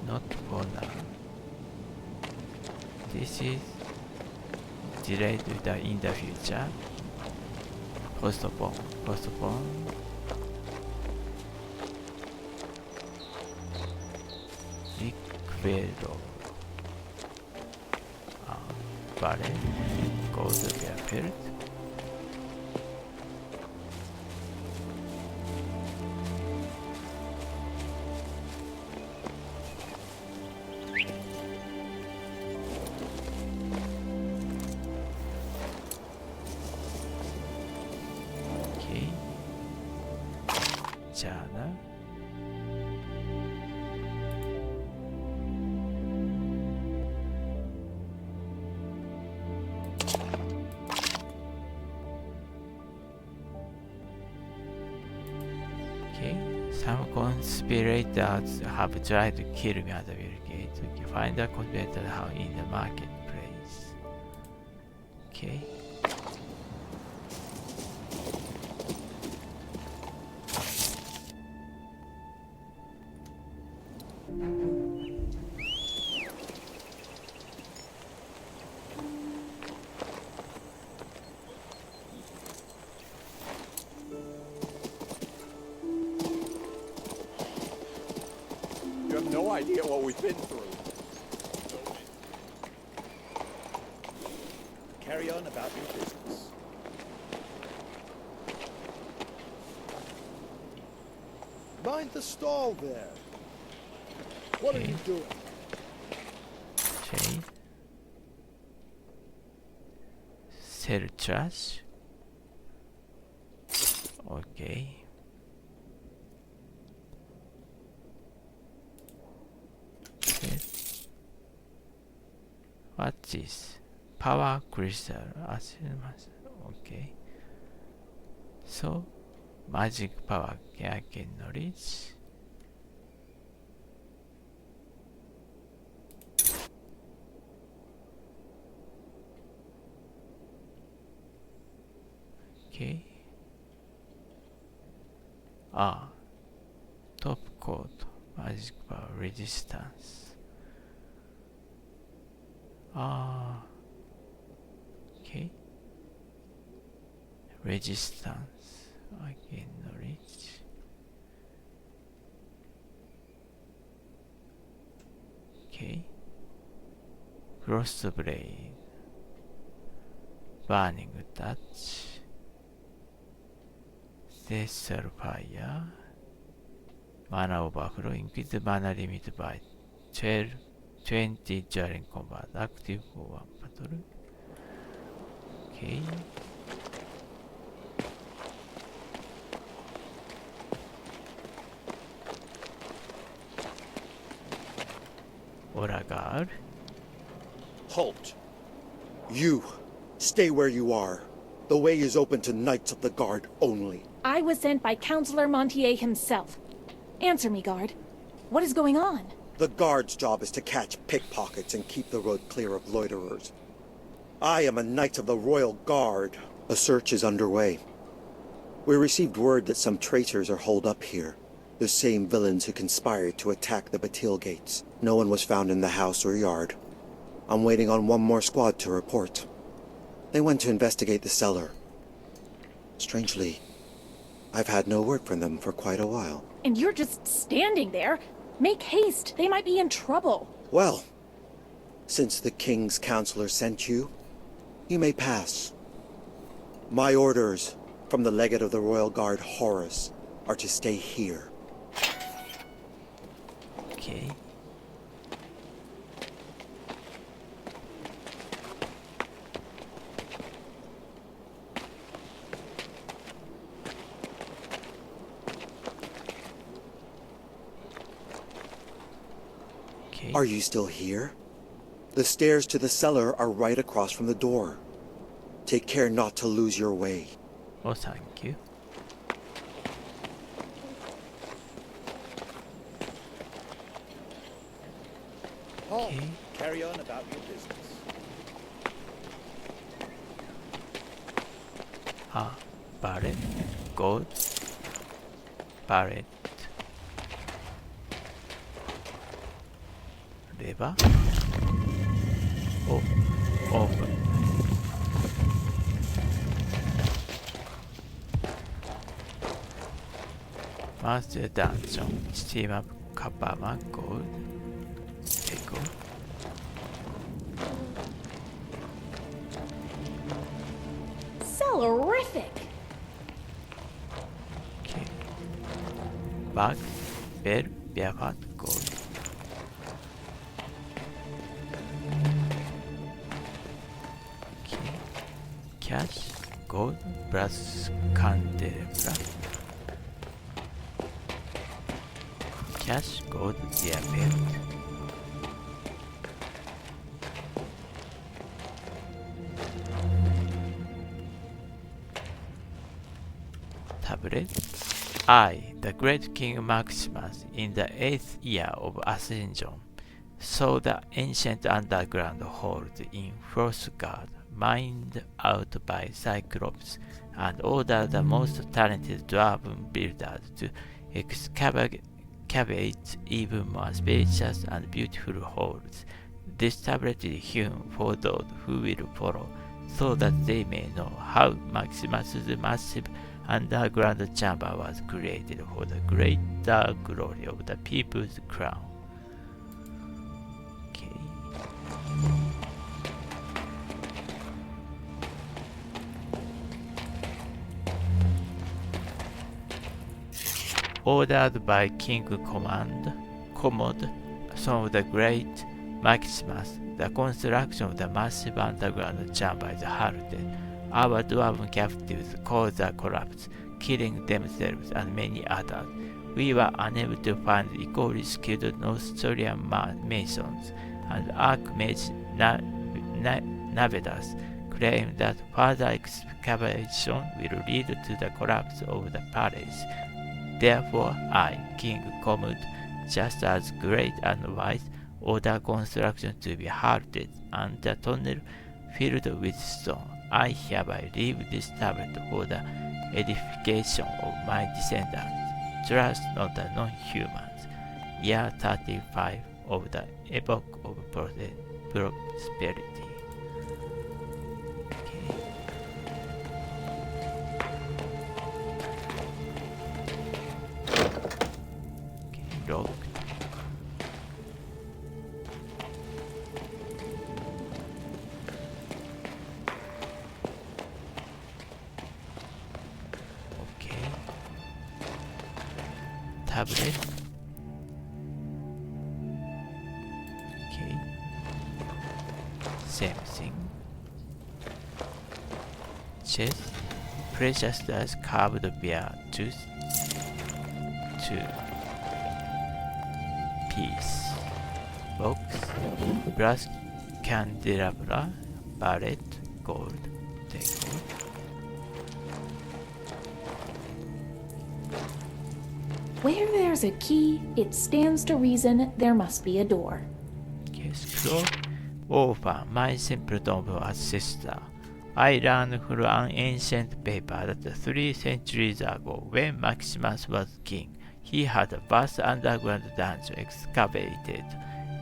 Not for now. This is delayed in the future. Postpone. Postpone. Feraud. Blight. Go to the field. Okay. Journal. Some conspirators have tried to kill me at the gate. Okay, find a conspirator house in the marketplace. Okay. You have no idea what we've been through. Carry on about your business. Mind the stall there. What are you doing? Okay. Sell trash. Okay. Okay. What's this? Power crystal. Okay. So, magic power I can reach. Okay. Top coat. Magic power resistance. Okay. Resistance. I can reach. Okay. Frost blade. Burning touch. Cessar fire. Mana overflow. Increase mana limit by 20 during combat. Active for one battle. Okay. Aura guard. Halt. You, stay where you are. The way is open to Knights of the Guard only. I was sent by Councillor Montier himself. Answer me, guard. What is going on? The Guard's job is to catch pickpockets and keep the road clear of loiterers. I am a Knight of the Royal Guard. A search is underway. We received word that some traitors are holed up here. The same villains who conspired to attack the Batil gates. No one was found in the house or yard. I'm waiting on one more squad to report. They went to investigate the cellar. Strangely, I've had no word from them for quite a while. And you're just standing there? Make haste, they might be in trouble. Well, since the King's Counselor sent you, you may pass. My orders from the Legate of the Royal Guard, Horace, are to stay here. Okay. Are you still here? The stairs to the cellar are right across from the door. Take care not to lose your way. Oh, thank you. Paul, carry on about your business. Barret, gold, barret, lever, open. Master dungeon, steam up Kapama, gold, echo. Cellarific! Okay. Bag, bell, bearcat, gold. Okay. Cash, gold, brass candelabra. Cash, gold, bear belt. Tablet. I, the great King Maximus, in the 8th year of ascension, saw the ancient underground hold in Feraud mined out by Cyclops, and ordered the most talented dwarven builders to excavate even more spacious and beautiful holds. This tablet is hewn for those who will follow, so that they may know how Maximus's massive underground chamber was created for the greater glory of the people's crown. Okay. Ordered by King Commod, son of the great Maximus, the construction of the massive underground chamber is halted. Our dwarven captives caused the collapse, killing themselves and many others. We were unable to find equally skilled Nostorian masons, and Archmage Navedas claim that further excavation will lead to the collapse of the palace. Therefore, I, King Commod, just as great and wise, order construction to be halted and the tunnel filled with stone. I hereby leave this tablet for the edification of my descendants. Trust not the non-humans. Year 35 of the Epoch of Prosperity. Okay, log. Tablet. Okay. Same thing. Chest. Precious dice carved bear tooth. 2 piece. Box. Brass candelabra. Barret. Gold. Deco. Where there's a key, it stands to reason there must be a door. Scroll over my simple noble sister. I learned from an ancient paper that 3 centuries ago, when Maximus was king, he had a vast underground dungeon excavated.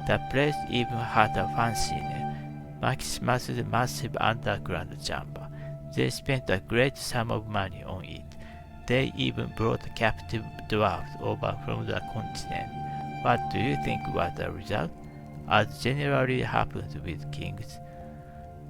The place even had a fancy name, Maximus's massive underground chamber. They spent a great sum of money on it. They even brought captive dwarves over from the continent. What do you think was the result? As generally happens with kings,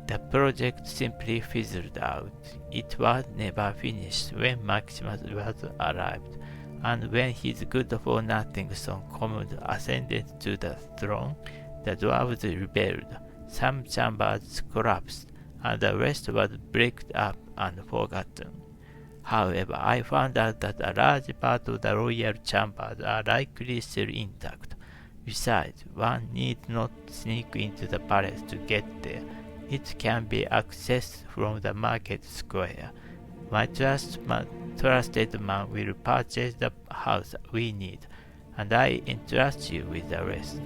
the project simply fizzled out. It was never finished when Maximus was arrived, And when his good-for-nothing son Commod ascended to the throne, the dwarves rebelled. Some chambers collapsed, and the rest was bricked up and forgotten. However, I found out that a large part of the royal chambers are likely still intact. Besides, one need not sneak into the palace to get there. It can be accessed from the market square. My trusted man will purchase the house we need, and I entrust you with the rest.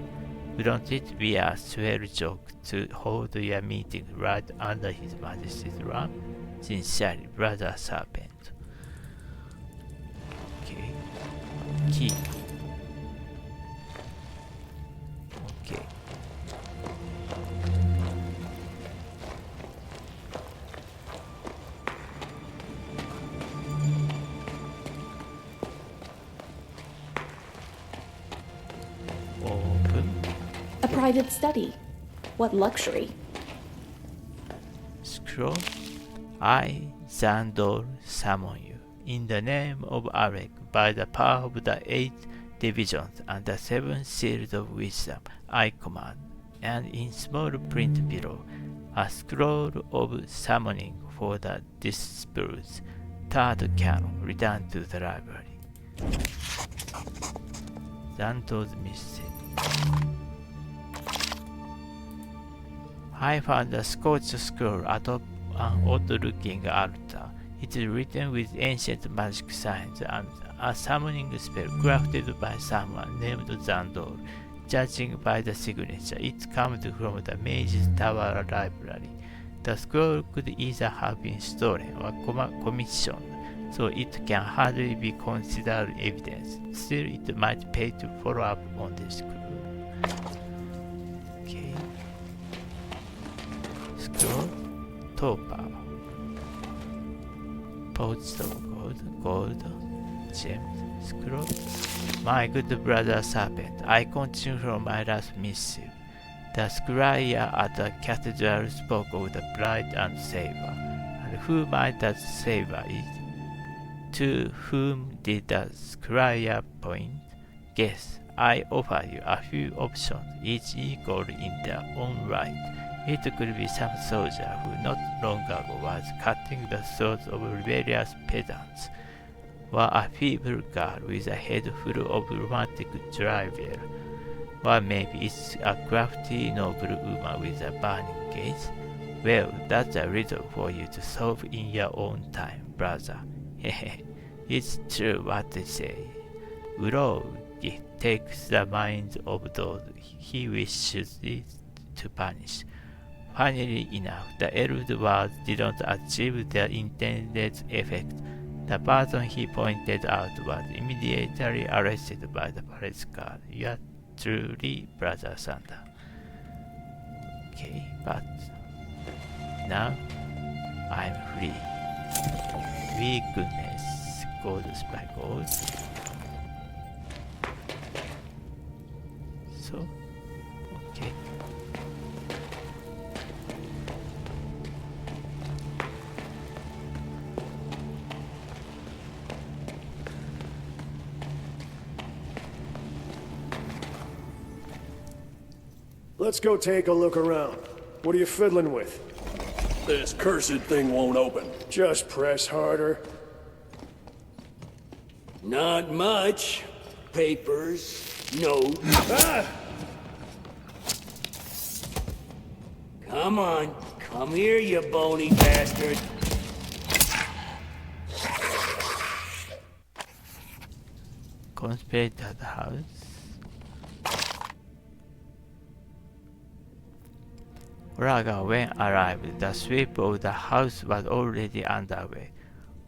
Wouldn't it be a swell joke to hold your meeting right under His Majesty's lamp? Sincerely, Brother Serpent. Okay. Keep. Okay. Open. A private study. What luxury. Scroll. I, Zandor, summon you. In the name of Alec, by the power of the 8 divisions and the 7 seals of wisdom, I command. And in small print below, a scroll of summoning for the disciples. Third canon, return to the library. Zandor's message. I found a scorched scroll atop an odd-looking altar. It is written with ancient magic signs and a summoning spell crafted by someone named Zandor. Judging by the signature, it comes from the Mage's Tower Library. The scroll could either have been stolen or commissioned, so it can hardly be considered evidence. Still, it might pay to follow up on this clue. Okay. Scroll. Topper. Pots of gold, gems, scroll. My good brother Serpent, I continue from my last missive. The squire at the cathedral spoke of the Blight and Saber, and who might that Saber is? To whom did the squire point? Guess. I offer you a few options, each equal in their own right. It could be some soldier who not long ago was cutting the throats of rebellious peasants, or a feeble girl with a head full of romantic drivel, or maybe it's a crafty noble woman with a burning gaze. Well, that's a riddle for you to solve in your own time, brother. Hehe, it's true what they say. Urogi takes the minds of those he wishes to punish. Funnily enough, the elves' words didn't achieve their intended effect. The person he pointed out was immediately arrested by the palace guard. You are truly Brother Sander. Okay, but now I'm free. Weakness, gold by gold. So, okay. Let's go take a look around. What are you fiddling with? This cursed thing won't open. Just press harder. Not much. Papers, notes. Ah! Come on. Come here, you bony bastard. Conspirators House. Uraga, when arrived, the sweep of the house was already underway.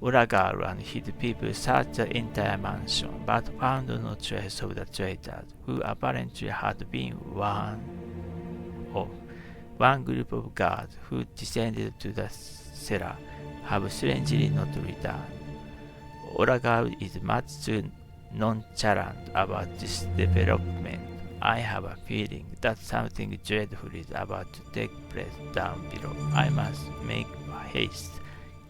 Uraga and his people searched the entire mansion, but found no trace of the traitors, who apparently had been warned off. One group of guards who descended to the cellar have strangely not returned. Uraga is much too nonchalant about this development. I have a feeling that something dreadful is about to take place down below. I must make haste.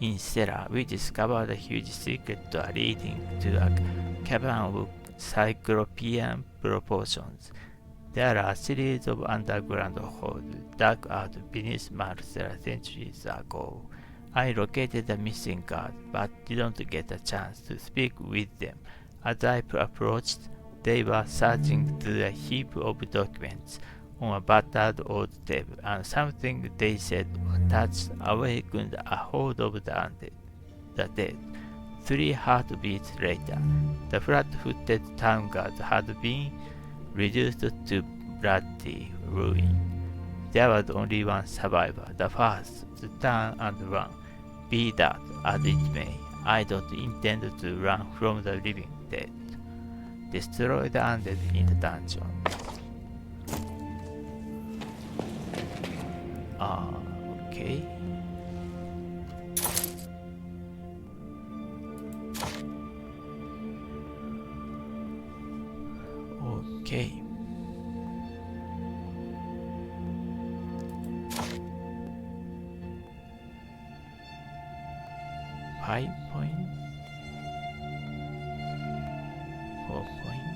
In cellar, we discovered a huge secret door leading to a cavern of cyclopean proportions. There are a series of underground holes dug out beneath Marcella centuries ago. I located the missing guard, but didn't get a chance to speak with them. As I approached, they were searching through a heap of documents on a battered old table, and something they said or touched awakened a horde of the dead. 3 heartbeats later, the flat-footed town guard had been reduced to bloody ruin. There was only one survivor, the first to turn and run. Be that as it may, I don't intend to run from the living dead. Destroy the undead in the dungeon. Okay. Okay. Five point. 4 point.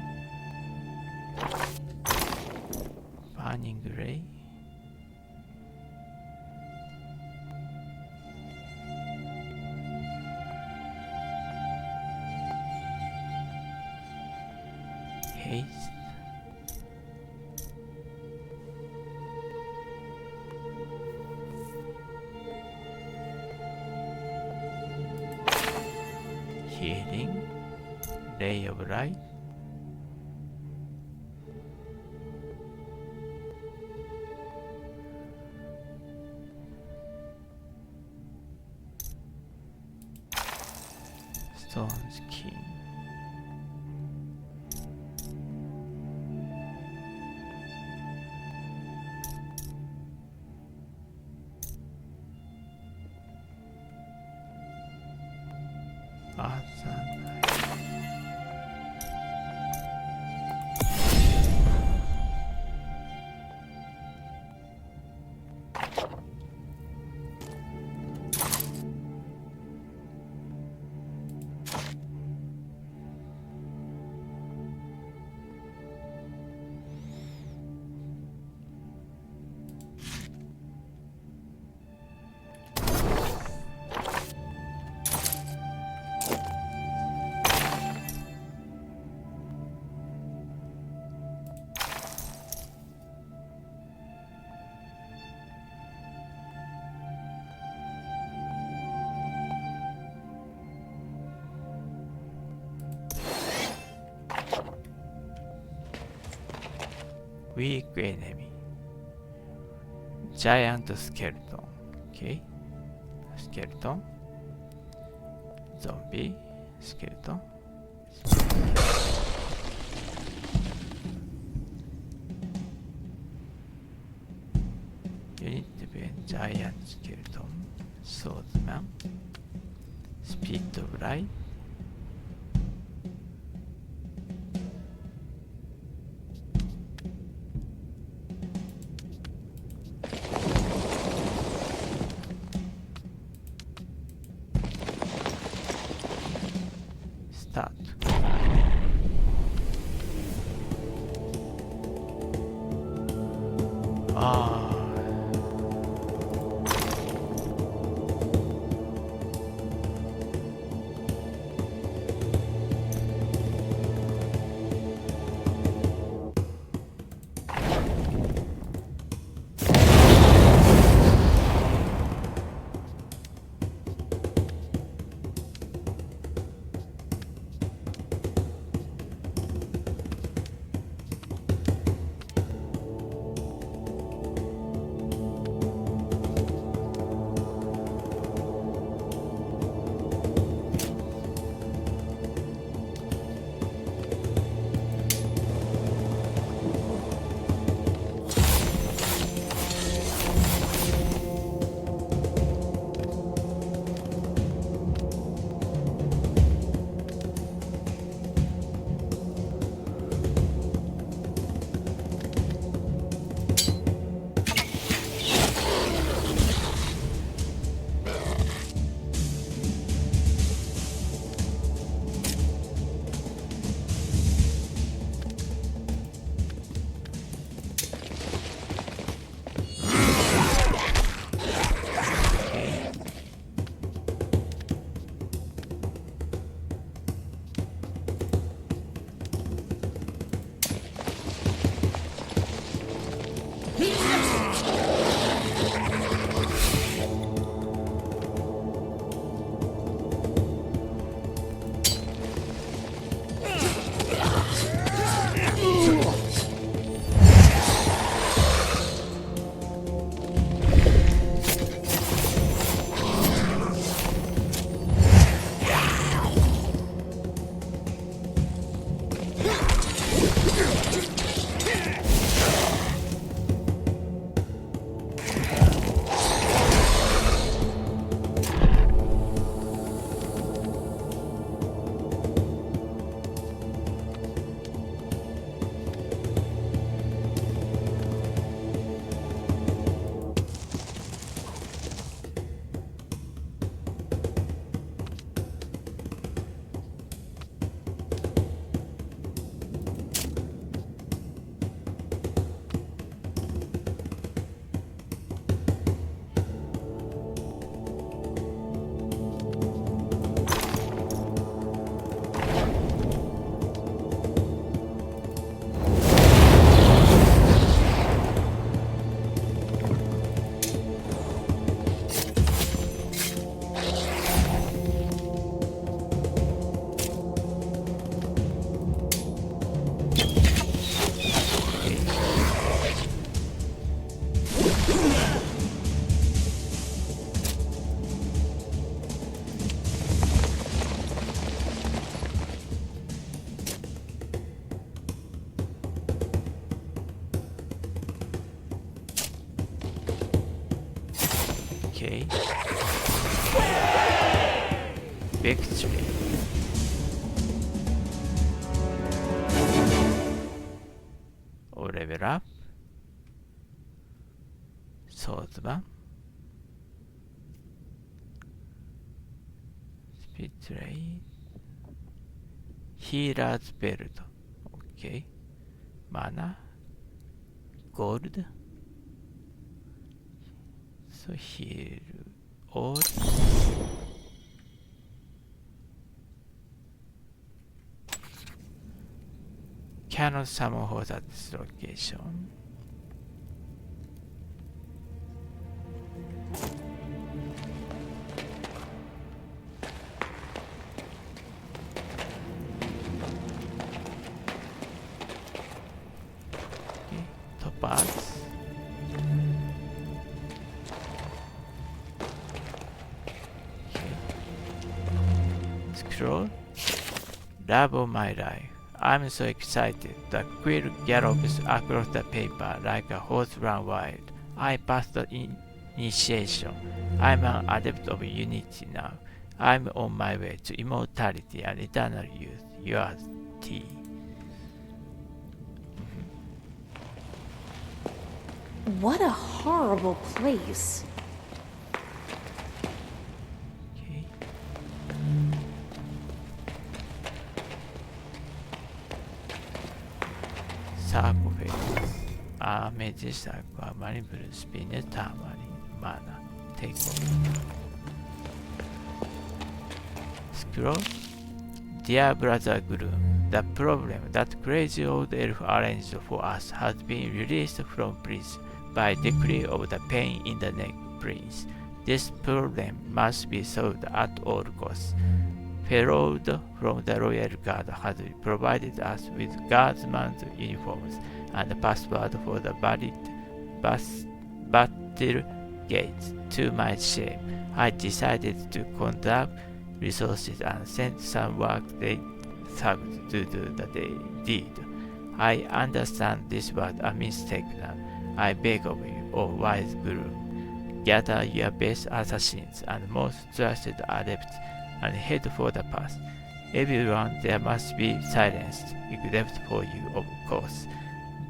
Burning Ray. Haste. Healing. Ray of Light. Stone Skin. Weak enemy. Giant skeleton. Okay. Skeleton. Zombie. Skeleton. Unit defend giant skeleton. Swordsman. Speed of light. Start. victory. Or level up. Swordsman. Speed trade. Healer's belt. Okay. Mana. Gold. So heal all. Cannot summon horse at this location. Okay, topaz. Okay. Scroll. Love of my life. I'm so excited. The quill gallops across the paper like a horse run wild. I passed the initiation. I'm an adept of unity now. I'm on my way to immortality and eternal youth. Yours, T. What a horrible place. Okay. Sarcophagus. Amethyst aqua marble spinel tamarind mana. Take over. Scroll. Dear brother Gloom, the problem that crazy old elf arranged for us has been released from prison by decree of the pain in the neck prince. This problem must be solved at all costs. Feraud from the Royal Guard has provided us with guardsman's uniforms and the password for the battle gates. To my shame, I decided to conserve resources and sent some work thugs to do the deed. I understand this was a mistake now. I beg of you, O wise Gloom, gather your best assassins and most trusted adepts and head for the path. Everyone there must be silenced, except for you, of course.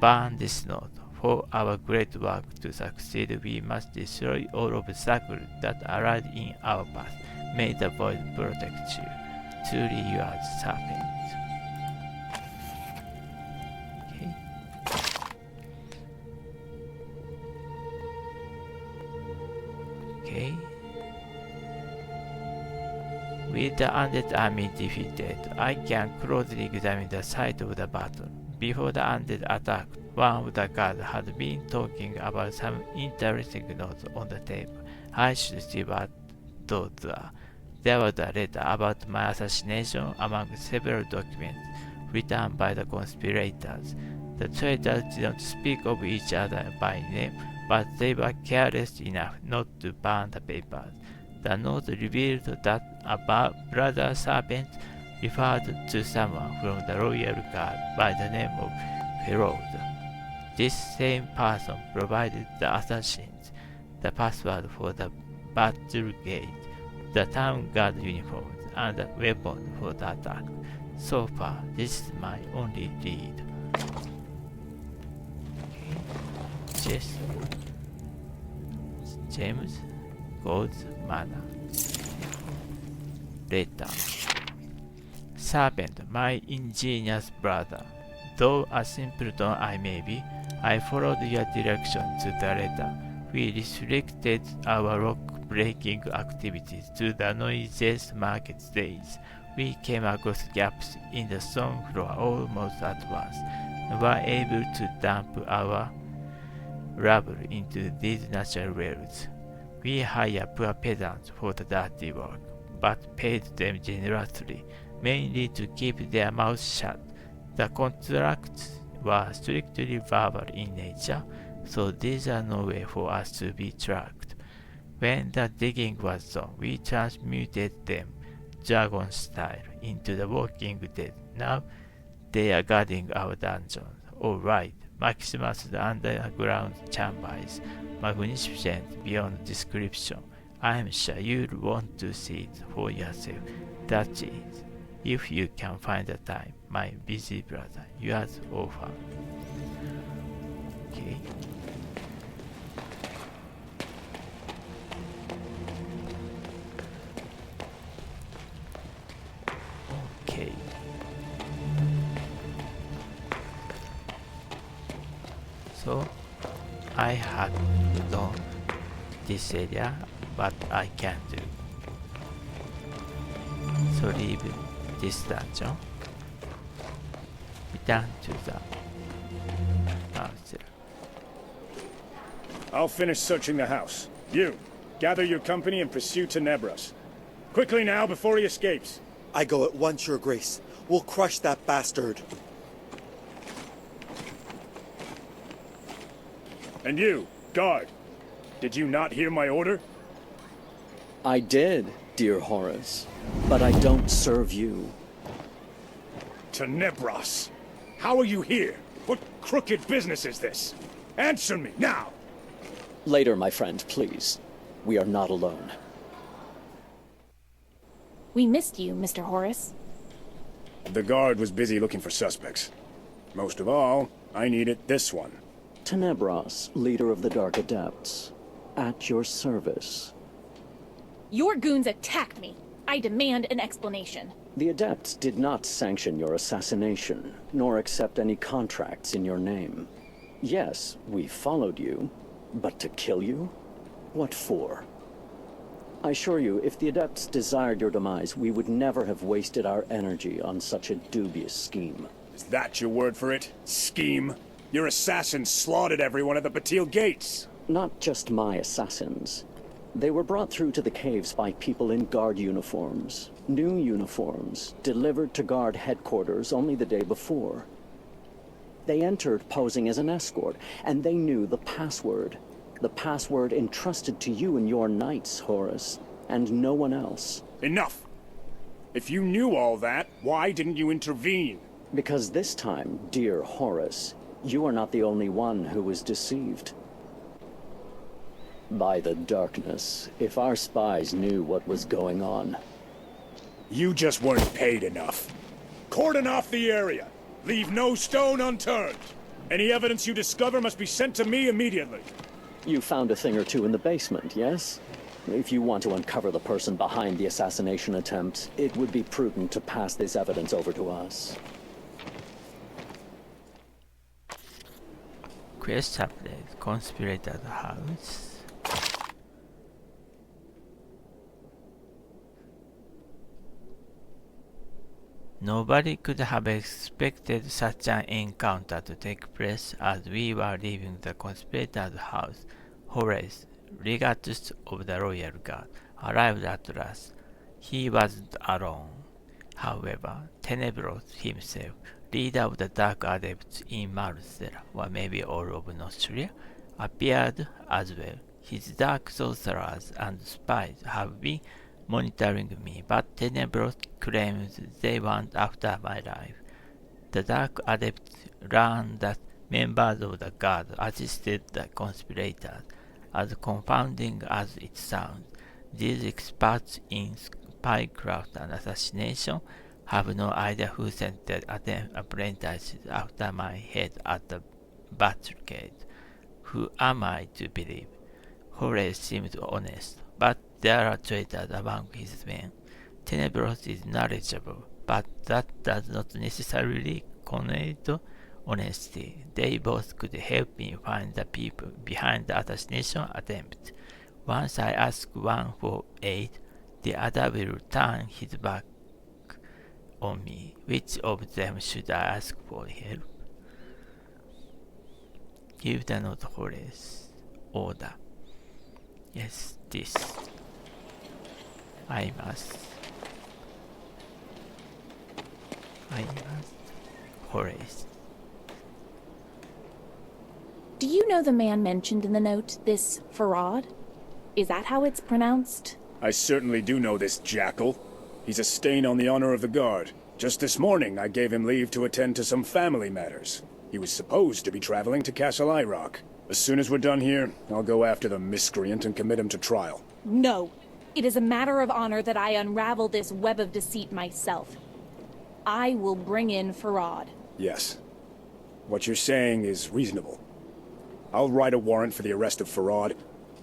Burn this note. For our great work to succeed, we must destroy all obstacles that arise in our path. May the void protect you. Truly yours, serpent. Okay. Okay. With the undead army defeated, I can closely examine the site of the battle. Before the undead attack, one of the guards had been talking about some interesting notes on the table. I should see what those are. There was a letter about my assassination among several documents written by the conspirators. The traitors did not speak of each other by name, but they were careless enough not to burn the papers. The note revealed that a brother serpent referred to someone from the royal guard by the name of Feraud. This same person provided the assassins the password for the battle gate, the town guard uniforms, and the weapon for the attack. So far, this is my only lead. Okay. Chest, gems, gold, mana. Letter. Serpent, my ingenious brother. Though a simpleton I may be, I followed your direction to the letter. We restricted our rock-breaking activities to the noisiest market days. We came across gaps in the stone floor almost at once, and were able to dump our rubble into these natural wells. We hired poor peasants for the dirty work, but paid them generously, mainly to keep their mouths shut. The contracts were strictly verbal in nature, so these are no way for us to be tracked. When the digging was done, we transmuted them, dragon style, into the Walking Dead. Now they are guarding our dungeons. Alright, Maximus the underground chamber is magnificent beyond description. I am sure you'll want to see it for yourself. duchies. If you can find the time, my busy brother, yours offer. Okay. Okay. So I had done this area, but I can't do. So leave this dungeon. Return to the house. I'll finish searching the house. You, gather your company and pursue Tenebros. Quickly now, before he escapes. I go at once, Your Grace. We'll crush that bastard. And you, guard. Did you not hear my order? I did, dear Horace. But I don't serve you. Tenebros. How are you here? What crooked business is this? Answer me, now! Later, my friend, please. We are not alone. We missed you, Mr. Horace. The guard was busy looking for suspects. Most of all, I needed this one. Tenebros, leader of the Dark Adepts. At your service. Your goons attacked me. I demand an explanation. The Adepts did not sanction your assassination, nor accept any contracts in your name. Yes, we followed you, but to kill you? What for? I assure you, if the Adepts desired your demise, we would never have wasted our energy on such a dubious scheme. Is that your word for it? Scheme? Your assassins slaughtered everyone at the Batil gates. Not just my assassins. They were brought through to the caves by people in guard uniforms. New uniforms, delivered to guard headquarters only the day before. They entered posing as an escort, and they knew the password. The password entrusted to you and your knights, Horace, and no one else. Enough! If you knew all that, why didn't you intervene? Because this time, dear Horace, you are not the only one who was deceived. By the darkness, if our spies knew what was going on. You just weren't paid enough. Cordon off the area. Leave no stone unturned. Any evidence you discover must be sent to me immediately. You found a thing or two in the basement, yes? If you want to uncover the person behind the assassination attempt, it would be prudent to pass this evidence over to us. Quest update, Conspirators House. Nobody could have expected such an encounter to take place as we were leaving the Conspirators House. Horace, Legatus of the Royal Guard, arrived at last. He wasn't alone. However, Tenebros himself, leader of the Dark Adepts in Marcella, or maybe all of Nostria, appeared as well. His dark sorcerers and spies have been monitoring me, but Tenebros claims they want after my life. The Dark Adepts learned that members of the Guard assisted the conspirators. As confounding as it sounds, these experts in spycraft and assassination have no idea who sent the apprentices after my head at the barricade. Who am I to believe? Horace seemed honest, but there are traitors among his men. Tenebros is knowledgeable, but that does not necessarily connote honesty. They both could help me find the people behind the assassination attempt. Once I ask one for aid, the other will turn his back on me. Which of them should I ask for help? Give the note, Horace. Order. Yes, this. I must. Horace. Do you know the man mentioned in the note, this Feraud? Is that how it's pronounced? I certainly do know this jackal. He's a stain on the honor of the Guard. Just this morning, I gave him leave to attend to some family matters. He was supposed to be traveling to Castle Irock. As soon as we're done here, I'll go after the miscreant and commit him to trial. No. It is a matter of honor that I unravel this web of deceit myself. I will bring in Feraud. Yes. What you're saying is reasonable. I'll write a warrant for the arrest of Feraud.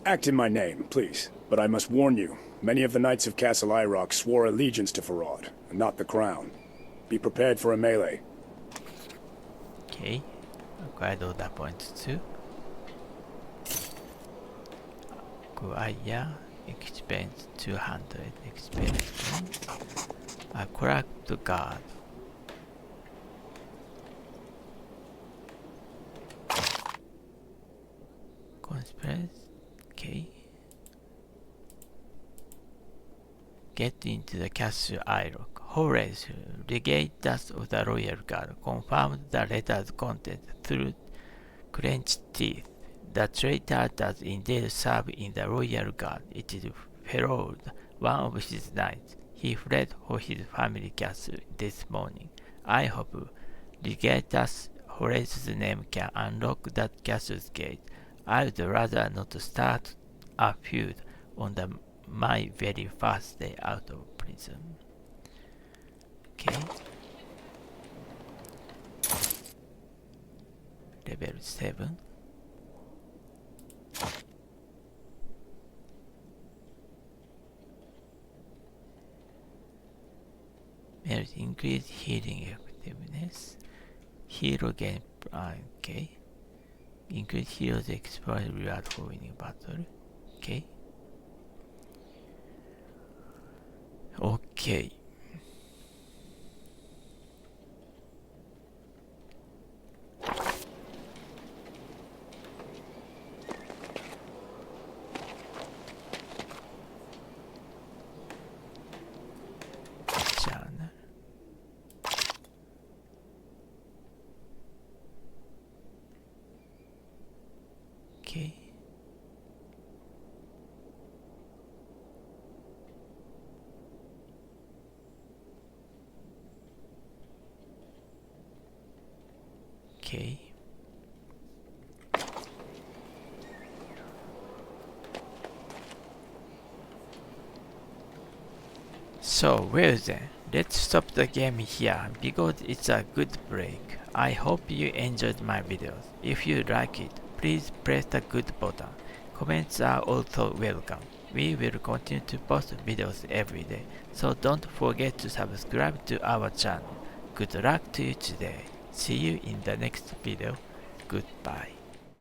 Act in my name, please. But I must warn you, many of the Knights of Castle Irock swore allegiance to Feraud, and not the crown. Be prepared for a melee. Okay. Acquired order points 2. Acquire experience 200 experience. Aqueduct guard. Conspirators. Okay. Get into the Castle Irock. Horace, legate dust of the Royal Guard, confirmed the letter's content through clenched teeth. The traitor does indeed serve in the Royal Guard. It is Feraud, one of his knights. He fled for his family castle this morning. I hope Legatus Horace's name can unlock that castle's gate. I would rather not start a feud on my very first day out of prison. Okay. Level 7. Merit increase healing effectiveness. Hero gain. Okay. Increase hero's exploit reward for winning battle. Okay. Okay. Journal. Okay. Okay. So, well then, let's stop the game here because it's a good break. I hope you enjoyed my videos. If you like it, please press the good button. Comments are also welcome. We will continue to post videos every day, so don't forget to subscribe to our channel. Good luck to you today. See you in the next video. Goodbye.